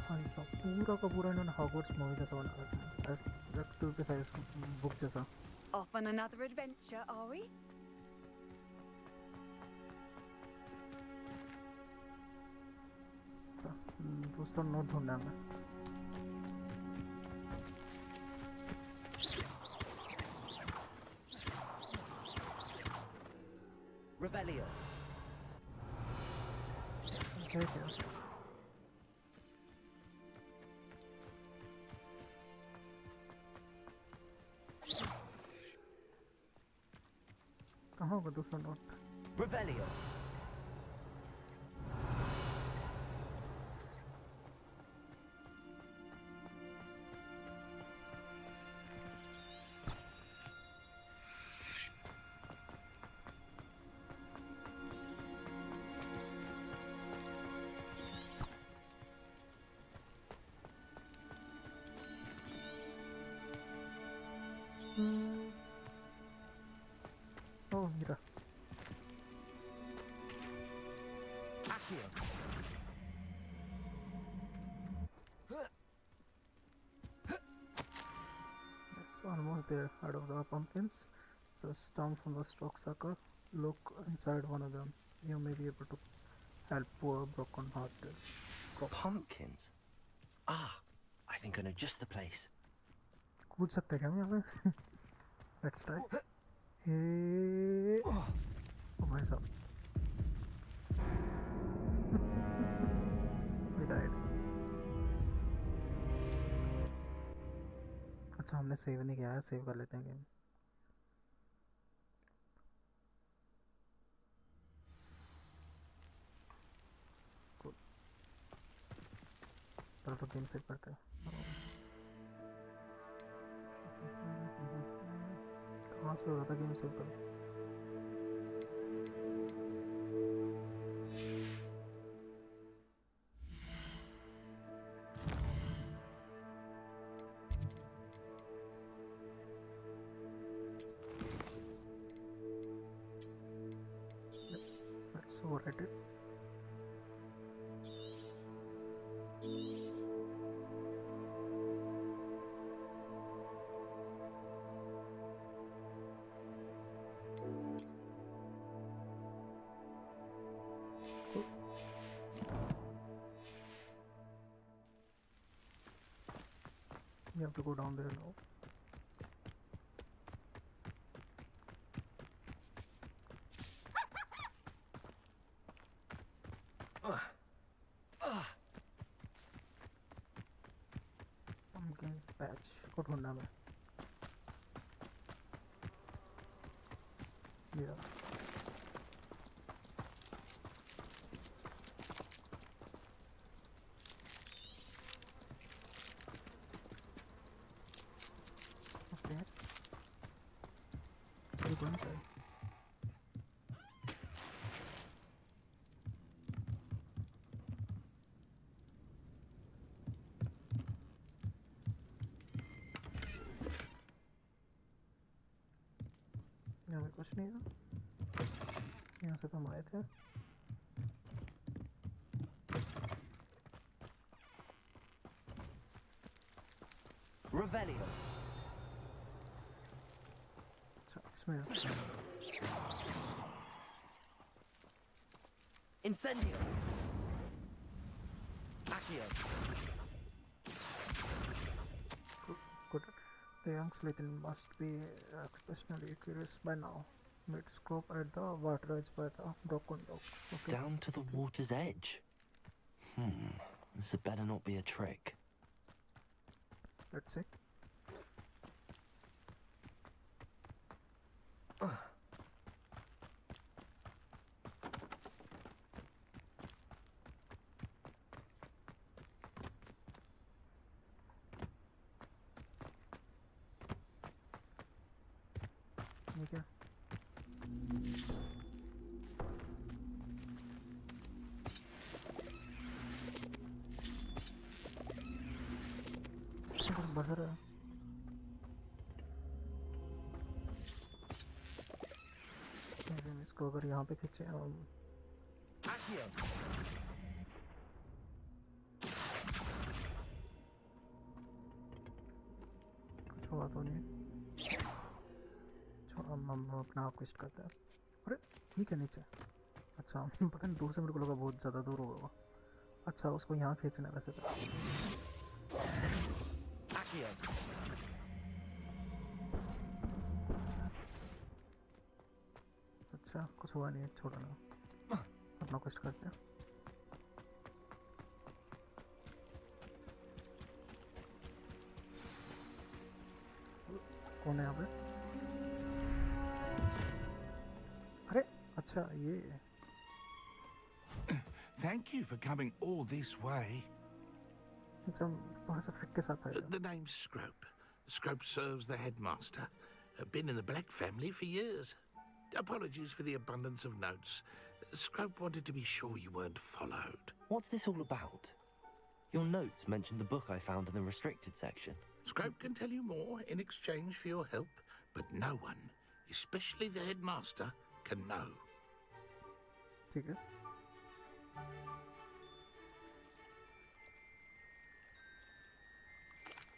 हाँ सब पूरा का पूरा इन्होंने हॉगवर्ट्स मूवी जैसा बना रखा है टू के साइज बुक जैसा Off on another adventure, are we? अच्छा दूसरा नोट ढूंढना है Revelio. okay क्या कहाँ होगा दूसरा note Revelio. Oh, mira. It's almost there. Out of the pumpkins, just down from the stock sucker. Look inside one of them. You may be able to help poor broken-hearted. Pumpkins? Ah, I think I know just the place. कूद सकते हैं क्या हम यहाँ पे? Let's try. Oh भाई साहब. We died. अच्छा हमने सेव नहीं किया है, सेव कर लेते हैं गेम. चलो तो गेम सेव करते हैं. कहाँ से हो रहा था गेम सेव करो. Let's overwrite it. You have to go down there now. Pumpkin patch को ढूंढना मैं. Yeah. Okay. We'll go inside. यहाँ पे कुछ नहीं है. यहाँ से तो हम आए थे. Revelio. अच्छा इसमें Incendio. Accio. good. The young Slytherin must be exceptionally curious by now. Mid scope at the water edge by the broken dogs. Okay. Down to the water's edge. This had better not be a trick. Let's see. Okay. Buzzer है. इसको अगर यहाँ पे खींचे हम कुछ हुआ तो नहीं. हम अपना क्वेस्ट करते हैं. अरे ठीक है नीचे. अच्छा पता नहीं दूर से मेरे को लगा बहुत ज़्यादा दूर होगा. अच्छा उसको यहाँ खींचना है वैसे तो. अच्छा कुछ हुआ नहीं. छोड़ो ना, अपना क्वेस्ट करते हैं. कौन है यहाँ पे? अरे अच्छा ये Thank you for coming all this way. अच्छा वहाँ से फ्रिक के साथ आएगा. The name's Scrope. Scrope serves the headmaster. Been in the Black family for years. Apologies for the abundance of notes. Scrope wanted to be sure you weren't followed. What's this all about? Your notes mentioned the book I found in the restricted section. Scrope can tell you more in exchange for your help, but no one, especially the headmaster, can know. ठीक है.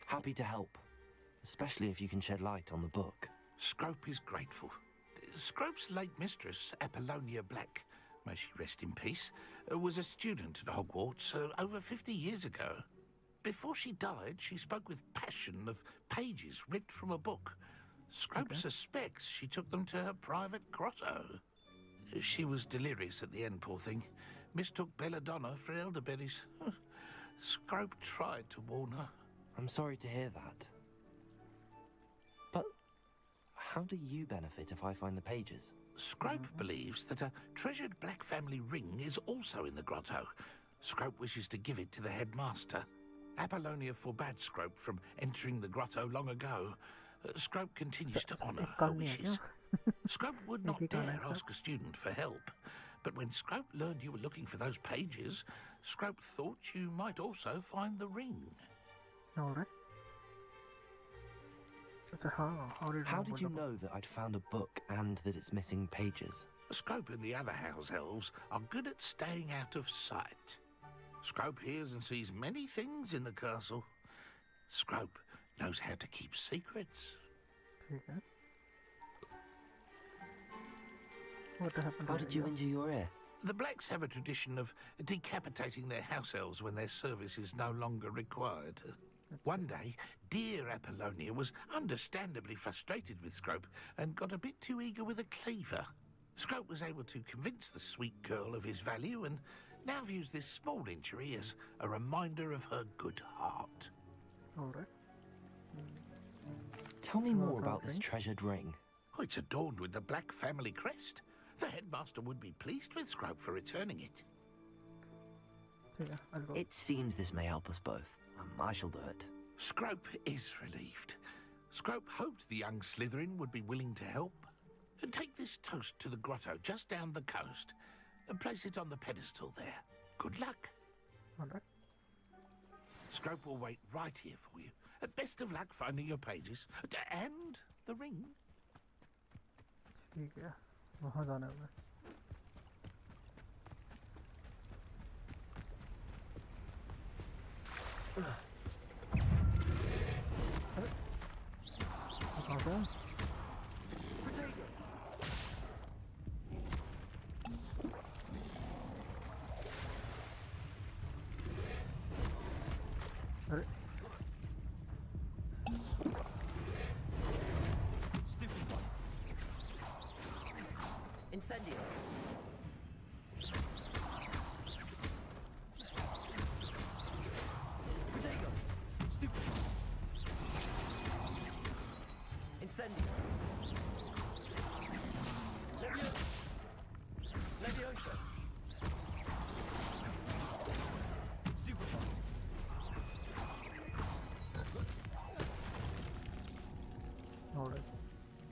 Happy to help, especially if you can shed light on the book. Scrope is grateful. Scrope's late mistress, Apollonia Black, may she rest in peace, was a student at Hogwarts over 50 years ago. Before she died, she spoke with passion of pages ripped from a book. Scrope suspects she took them to her private grotto. She was delirious at the end, poor thing. Mistook belladonna for elderberries. Scrope tried to warn her. I'm sorry to hear that. But how do you benefit if I find the pages? Scrope believes that a treasured Black family ring is also in the grotto. Scrope wishes to give it to the headmaster. Apollonia forbade Scrope from entering the grotto long ago. Scrope continues to honour her wishes. Scrope would not dare ask a student for help, but when Scrope learned you were looking for those pages, Scrope thought you might also find the ring. Alright. How did you know that I'd found a book and that it's missing pages? Scrope and the other house elves are good at staying out of sight. Scrope hears and sees many things in the castle. Scrope knows how to keep secrets. How did you injure your ear? The Blacks have a tradition of decapitating their house elves when their service is no longer required. One day, dear Apollonia was understandably frustrated with Scrope and got a bit too eager with a cleaver. Scrope was able to convince the sweet girl of his value and now views this small injury as a reminder of her good heart. Alright. Tell me more about this treasured ring. Oh, it's adorned with the Black family crest. The headmaster would be pleased with Scrope for returning it. It seems this may help us both. I shall do it. Scrope is relieved. Scrope hoped the young Slytherin would be willing to help. Take this toast to the grotto just down the coast and place it on the pedestal there. Good luck. Alright. Scrope will wait right here for you. Best of luck finding your pages and the ring. ठीक है. वहाँ जाना है. Incendio. Protego. Stupid. Incendio. Leviosa. Stupid. Alright.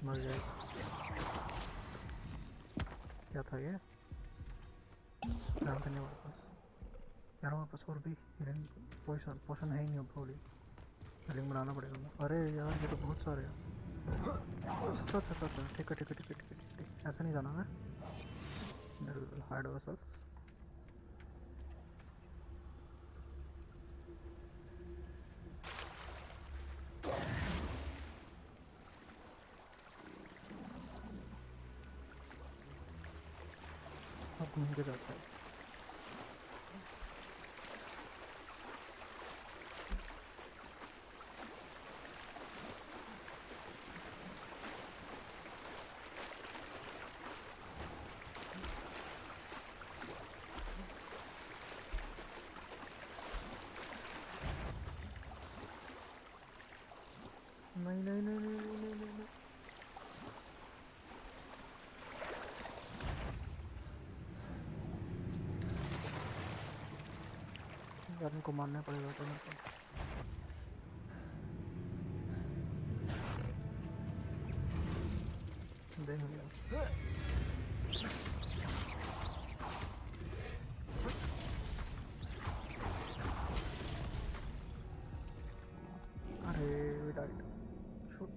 मर गए. क्या था ये? काम करने वाले पास. यार हमारे पास और भी हीलिंग पोशन है ही नहीं अभी. हीलिंग बनाना पड़ेगा. अरे यार ये तो बहुत सारे हैं. अच्छा ठीक है. ऐसा नहीं जाना है. Hide ourselves. अब घूम के जाता है. नहीं. यार इनको मारना पड़ेगा तो मेरे को। देख लिया। अरे we died. Shoot.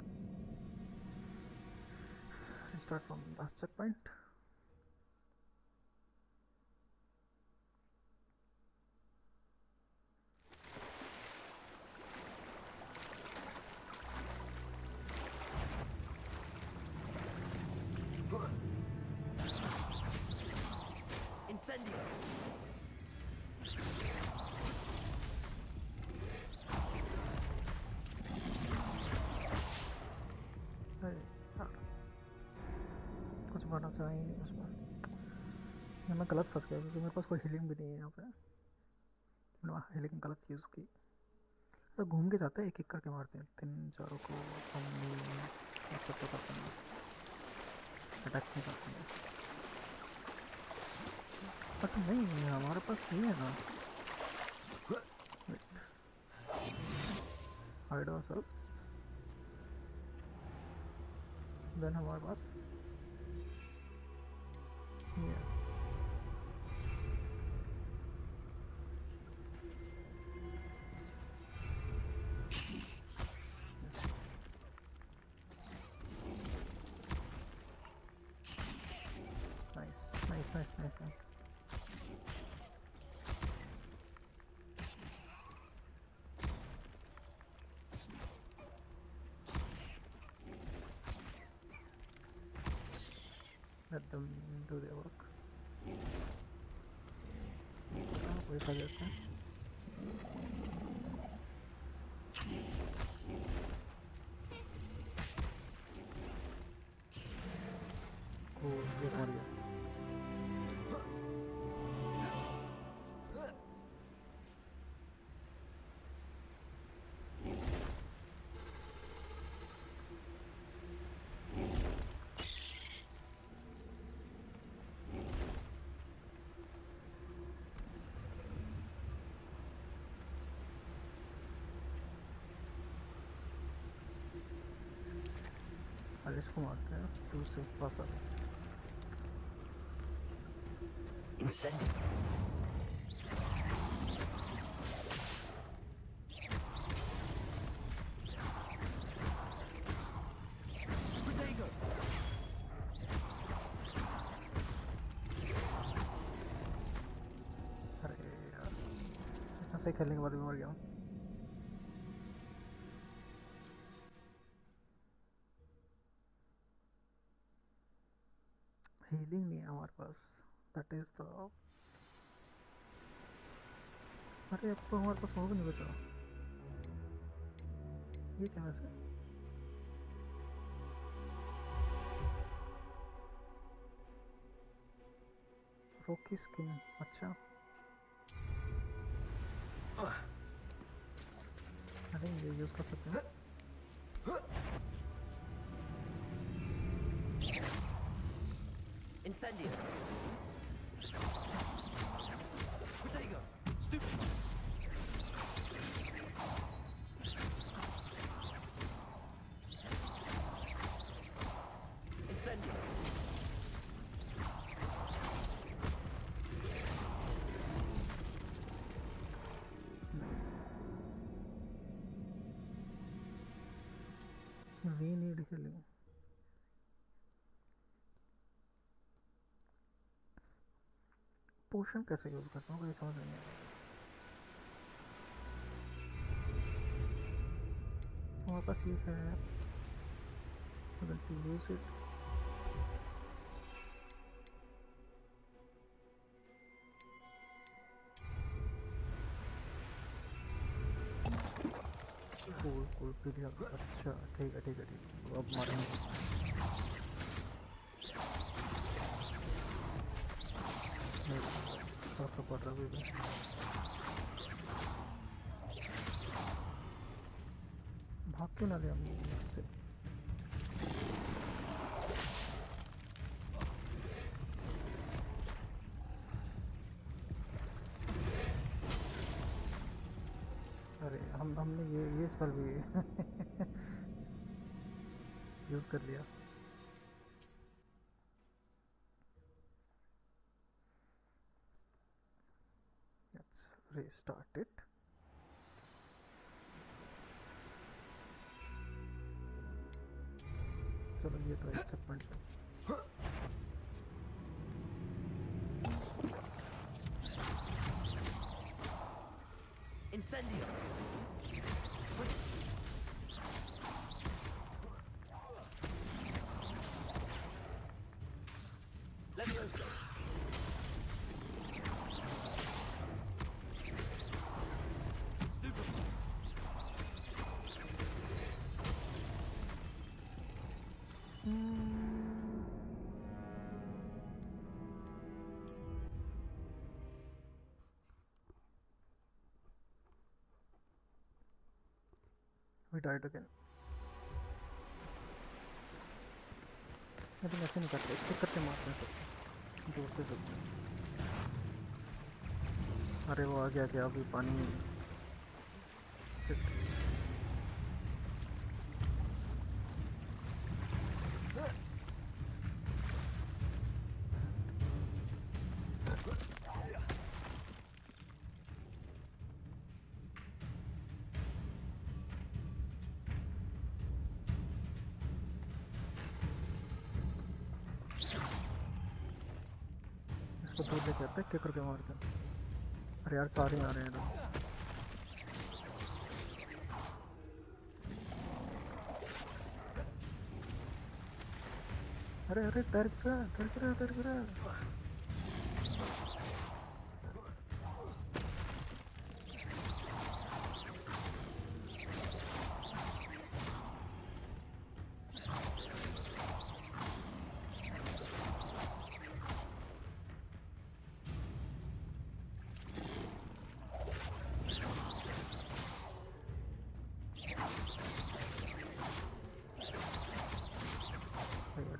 Start from last checkpoint. Incendio. कुछ बना चाहिए नहीं उसमें। ये मैं गलत फंस गया क्योंकि मेरे पास कोई हीलिंग भी नहीं है यहाँ पे। मैंने हीलिंग गलत यूज़ की। तो घूम के जाते हैं, एक एक करके मारते हैं। 3-4 को हम सब तो करते हैं, अटैक नहीं करते हैं। बस नहीं है हमारे पास ये है ना, हाइड आवरसेल्व्स। देन हमारे पास ये nice. Let them do their work. वैसा देते हैं। ये मार दिया। इसको मारते हैं, टू से पास आ गए। Incendio. अरे यार, इतना सही खेलने के बाद भी मर गया। हीलिंग नहीं है हमारे पास, दैट इज द। अरे अब तो हमारे पास होगा नहीं बचा। ये क्या वैसे? रॉकी स्किन, अच्छा। अरे ये यूज कर सकते हैं। Incendio. Protego. Stupid. Incendio. We need healing. पोशन कैसे यूज करता हूँ, मुझे समझ नहीं आ रहा। हमारे पास ये है, अगर टू यूज इट। कूल पीलिया। अच्छा ठीक है। अब मारेंगे। पड़ रहा है। भाग क्यों ना लिया इससे? हमने ये स्पेल भी यूज कर लिया. Let's restart it. चलो ये तो एक सेगमेंट है. Incendio. Leviosa. We died again. I think ऐसे नहीं करते, एक करके मारते हैं सबको दूर से सबको. अरे वो आ गया क्या अभी पानी. इसको दूर लेके आते हैं, क्या करके मारते हैं. अरे यार सारे आ रहे हैं इधर. अरे अरे तर गिरा.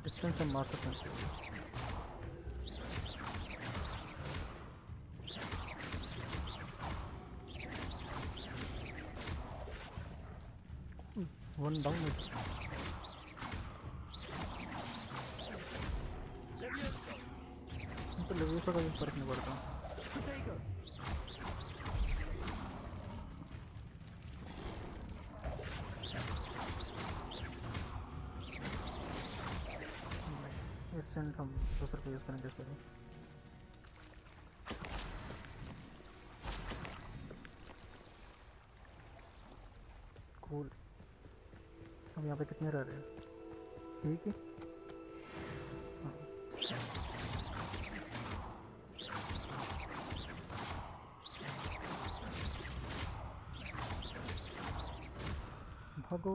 डिस्टेंस से मार सकते हैं. वन डाउन है. तो लेवियोसा का भी फर्क नहीं पड़ता. सेंट हम दूसरे को यूज़ करेंगे इस पर. कूल. हम यहाँ पे कितने रह रहे हैं? ठीक है. भागो.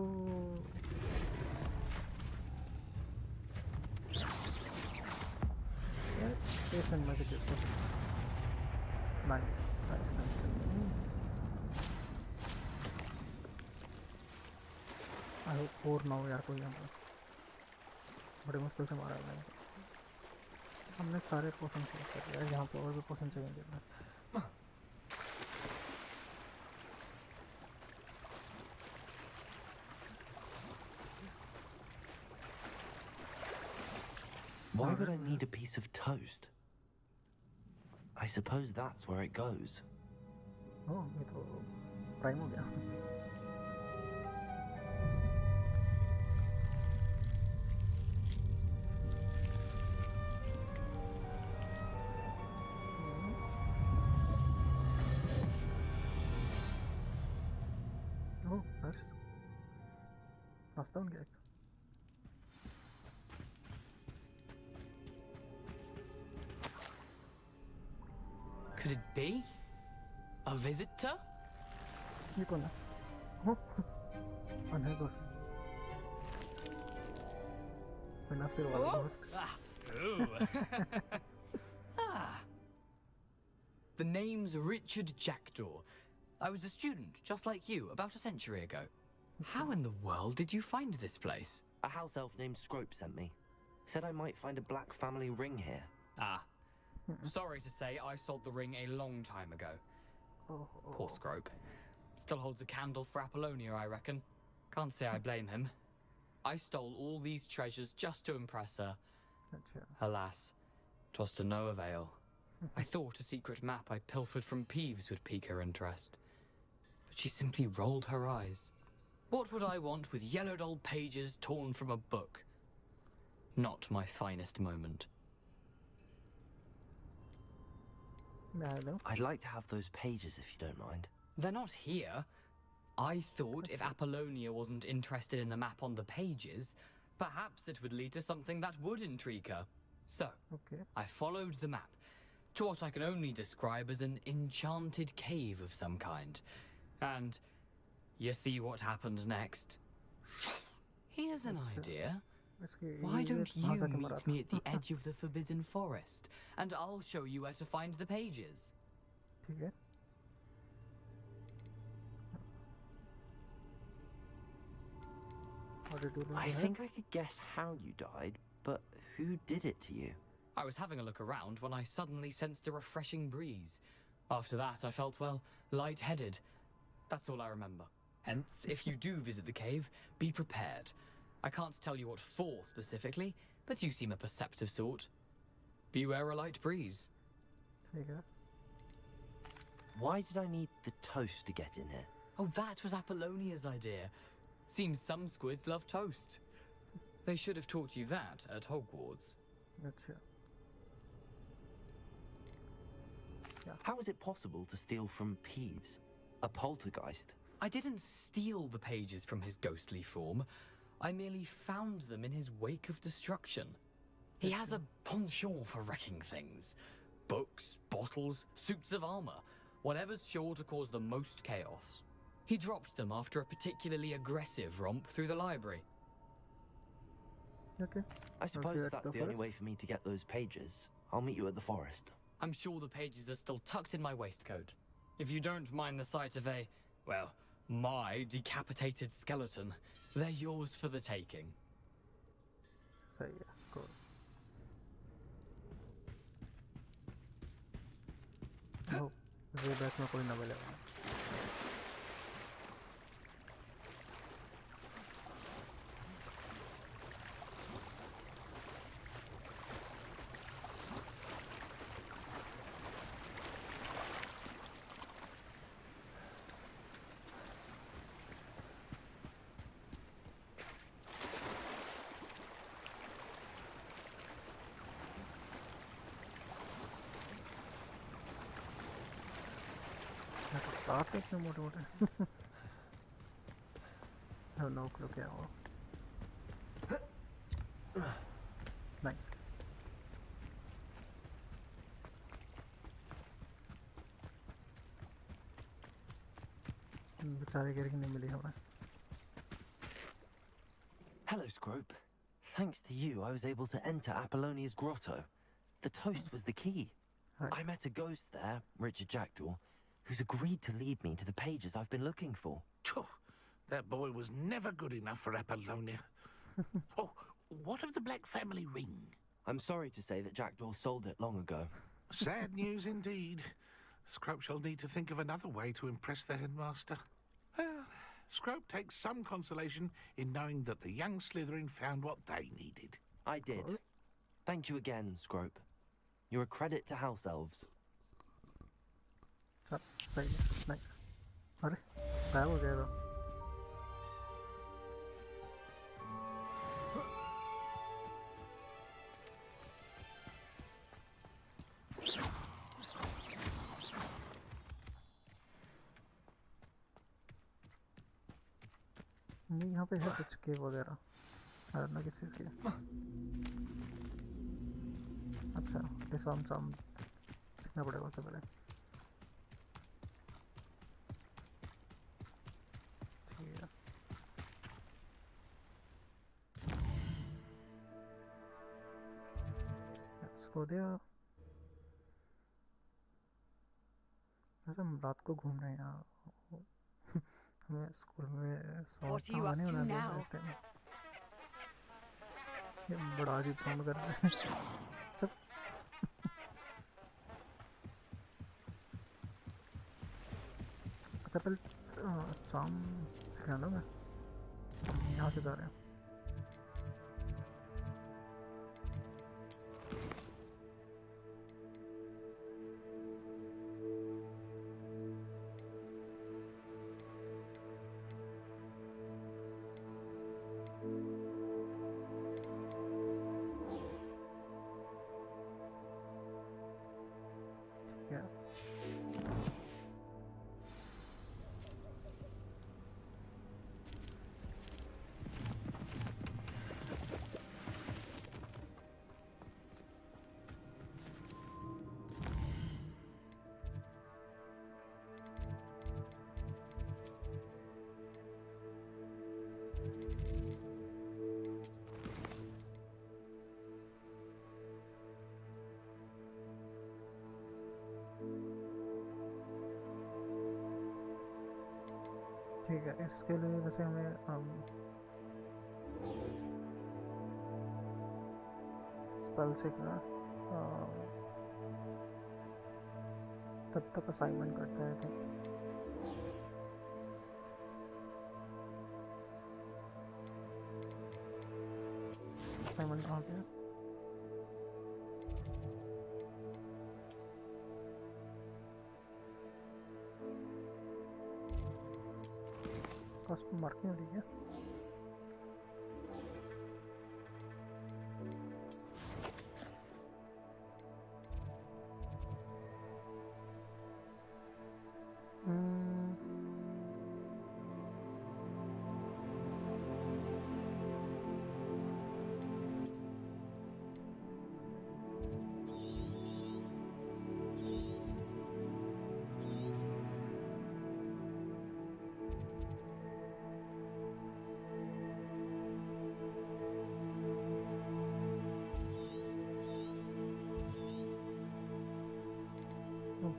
And magic is possible. Nice. I hope 4 now यार कोई यहाँ पर. बड़े मुश्किल से मारा है. हमने सारे पोशन फिनिश कर लिया. यहाँ पर और भी पोशन चाहिए. Why would I need a piece of toast? I suppose that's where it goes. Oh, ये तो प्राइम हो गया. Oh, nice. रास्ता बन गया. Could it be? A visitor? ये कौन है? Oh, अनहे दोस्त. बिना सिर वाला दोस्त. The name's Richard Jackdaw. I was a student, just like you, about a century ago. How in the world did you find this place? A house elf named Scrope sent me. Said I might find a black family ring here. Ah. Sorry to say, I sold the ring a long time ago. Poor Scrope. Still holds a candle for Apollonia, I reckon. Can't say I blame him. I stole all these treasures just to impress her. Alas, 'twas to no avail. I thought a secret map I pilfered from Peeves would pique her interest. But she simply rolled her eyes. What would I want with yellowed old pages torn from a book? Not my finest moment. I'd like to have those pages if you don't mind. They're not here. I thought if Apollonia wasn't interested in the map on the pages, perhaps it would lead to something that would intrigue her. So, I followed the map to what I can only describe as an enchanted cave of some kind. And you see what happened next? Here's an idea. Why don't you meet me at the edge of the Forbidden Forest, and I'll show you where to find the pages. I think I could guess how you died, but who did it to you? I was having a look around when I suddenly sensed a refreshing breeze. After that, I felt, well, lightheaded. That's all I remember. Hence, if you do visit the cave, be prepared. I can't tell you what for specifically, but you seem a perceptive sort. Beware a light breeze. Why did I need the toast to get in here? Oh, that was Apollonia's idea. Seems some squids love toast. They should have taught you that at Hogwarts. How is it possible to steal from Peeves, a poltergeist? I didn't steal the pages from his ghostly form. I merely found them in his wake of destruction. He has a penchant for wrecking things. Books, bottles, suits of armor, whatever's sure to cause the most chaos. He dropped them after a particularly aggressive romp through the library. I suppose if that's the only way for me to get those pages, I'll meet you at the forest. I'm sure the pages are still tucked in my waistcoat. If you don't mind the sight of a, well, my decapitated skeleton, they're yours for the taking. सही है, cool. Oh, way back में कोई ना मिलेगा. Stars है इतने मोटे मोटे. I have no clue क्या हुआ. Nice. बेचारे गिर नहीं मिली हमें. Hello, Scrope. Thanks to you, I was able to enter Apollonia's grotto. The toast was the key. I met a ghost there, Richard Jackdaw, who's agreed to lead me to the pages I've been looking for. That boy was never good enough for Apollonia. Oh, what of the Black family ring? I'm sorry to say that Jackdaw sold it long ago. Sad news indeed. Scrope shall need to think of another way to impress the headmaster. Well, Scrope takes some consolation in knowing that the young Slytherin found what they needed. I did. Thank you again, Scrope. You're a credit to house elves. सही है. Nice. अरे गायब हो गया तो. नहीं यहाँ पे है कुछ के वगैरह. I don't know किस चीज़ के. अच्छा, डिसआर्म साम सीखना पड़ेगा उससे पहले. Let's go there. वैसे हम रात को घूम रहे हैं यहाँ. हमें स्कूल में What are you up to now? ये बड़ा अजीब साउंड कर रहा है. अच्छा पहले चाम सिखाना मैं यहाँ से जा रहे हैं ठीक है इसके लिए वैसे हमें स्पेल सीखना तब तक असाइनमेंट करते हैं कि असाइनमेंट कहाँ पे है कॉस्ट मार्क नहीं हो रही है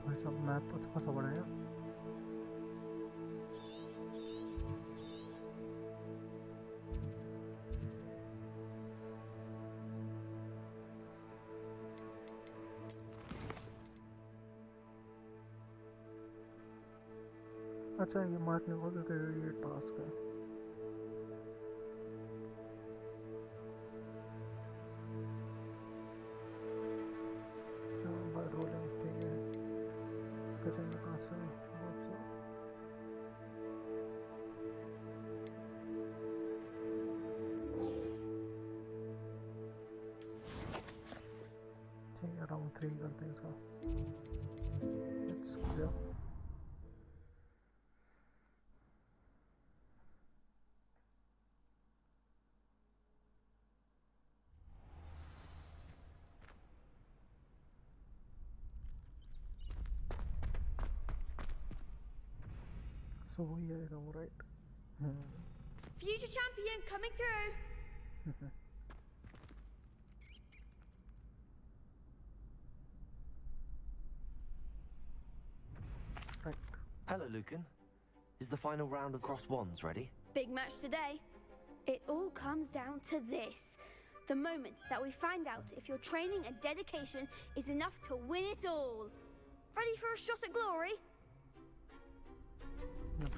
भाई साहब मैप तो खासा बड़ा है अच्छा ये मारने को तो ये टास्क है राउंड 3 करते हैं इसका let's go so yeah I'm right future champion coming through Hello, Lucan. Is the final round of Cross Wands ready? Big match today. It all comes down to this. The moment that we find out if your training and dedication is enough to win it all. Ready for a shot at glory?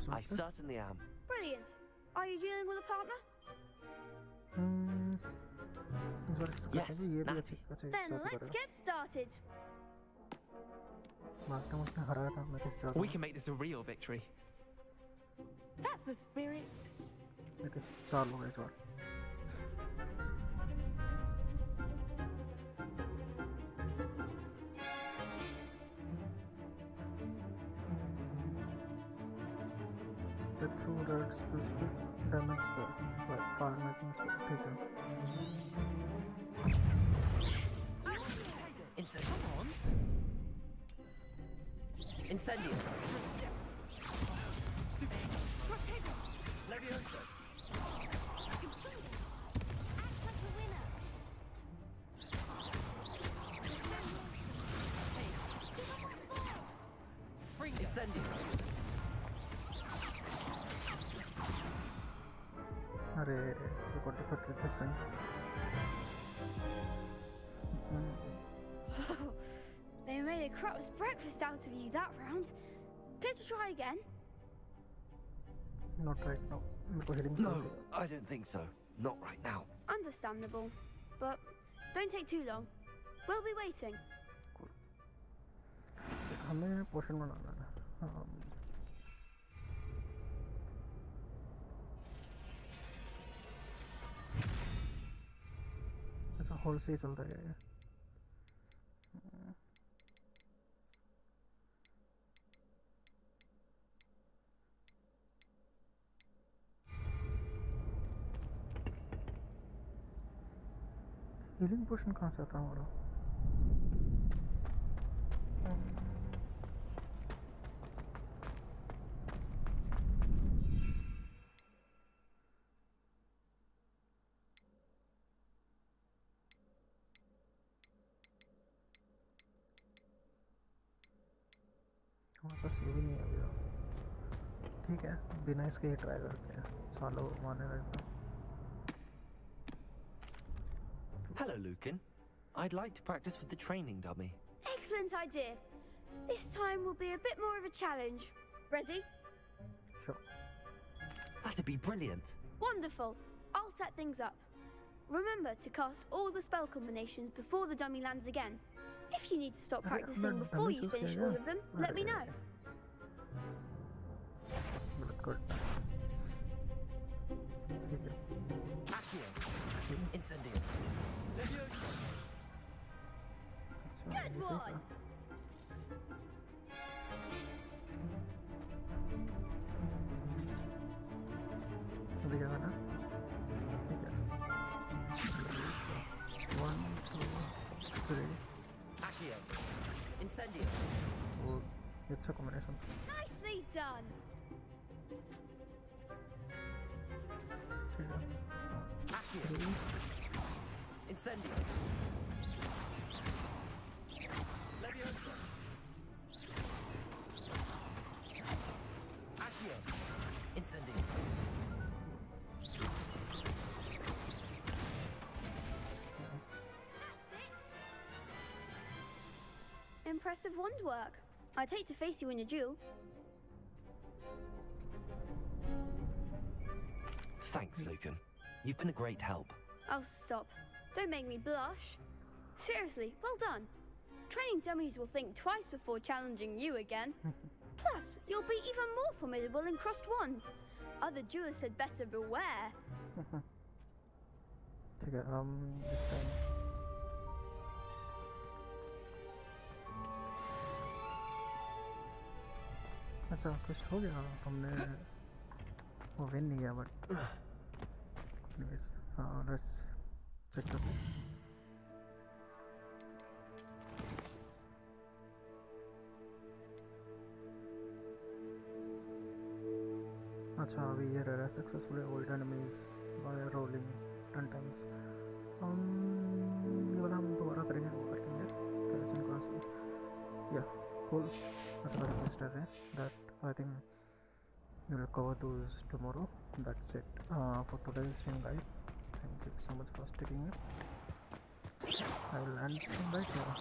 I certainly am. Brilliant. Are you dealing with a partner? Yes, Natty. Then let's get started. We can make this a real victory. That's the spirit. Okay, चार लोग हैं इस बार The true red specific damage spell by fire making spell. ठीक है Come on. Incendio. Leviosa. Incendio. अरे ये got defected this time. They made a crap's breakfast out of you that round. Care to try again? Not right now. मेरे को healing No, I don't think so. Not right now. Understandable. But don't take too long. We'll be waiting. हमें पोशन बनाना है. ऐसा whole से ही चलता है. Healing पोशन कहाँ से आता है हमारा? हमारे पास ये भी नहीं है अभी. ठीक है, बिना इसके ही ट्राई करते हैं. सालों मानेगा एकदम. Hello, Lucan. I'd like to practice with the training dummy. Excellent idea. This time will be a bit more of a challenge. Ready? Sure. That'd be brilliant. Wonderful. I'll set things up. Remember to cast all the spell combinations before the dummy lands again. If you need to stop practicing before you finish all of them, let me know. Good. Incendio. Good one. अभी क्या करना? ठीक है. 1, 2, 3. Accio. Incendio. वो अच्छा combination. Nicely done. ठीक है. Accio. Incendio. Leviosa. Accio. Incendio. Impressive wand work. I'd hate to face you in a duel. Thanks, Lucan. You've been a great help. Oh, stop. Don't make me blush. Seriously, well done. Training dummies will think twice before challenging you again. Plus, you'll be even more formidable in crossed wands. Other duelists had better beware. ठीक है. This time. अच्छा, quest हो गया. हमने वो win नहीं किया, but anyways, let's check this. अच्छा, अभी ये रहा successfully old enemies bye rolling 10 times. ये वाला हम दोबारा करेंगे. वो करेंगे कैरेजन क्रॉस. या cool. That's a request है that I think we'll cover those tomorrow. That's it for today's stream, guys. Thank you so much for sticking it. I will end stream right here.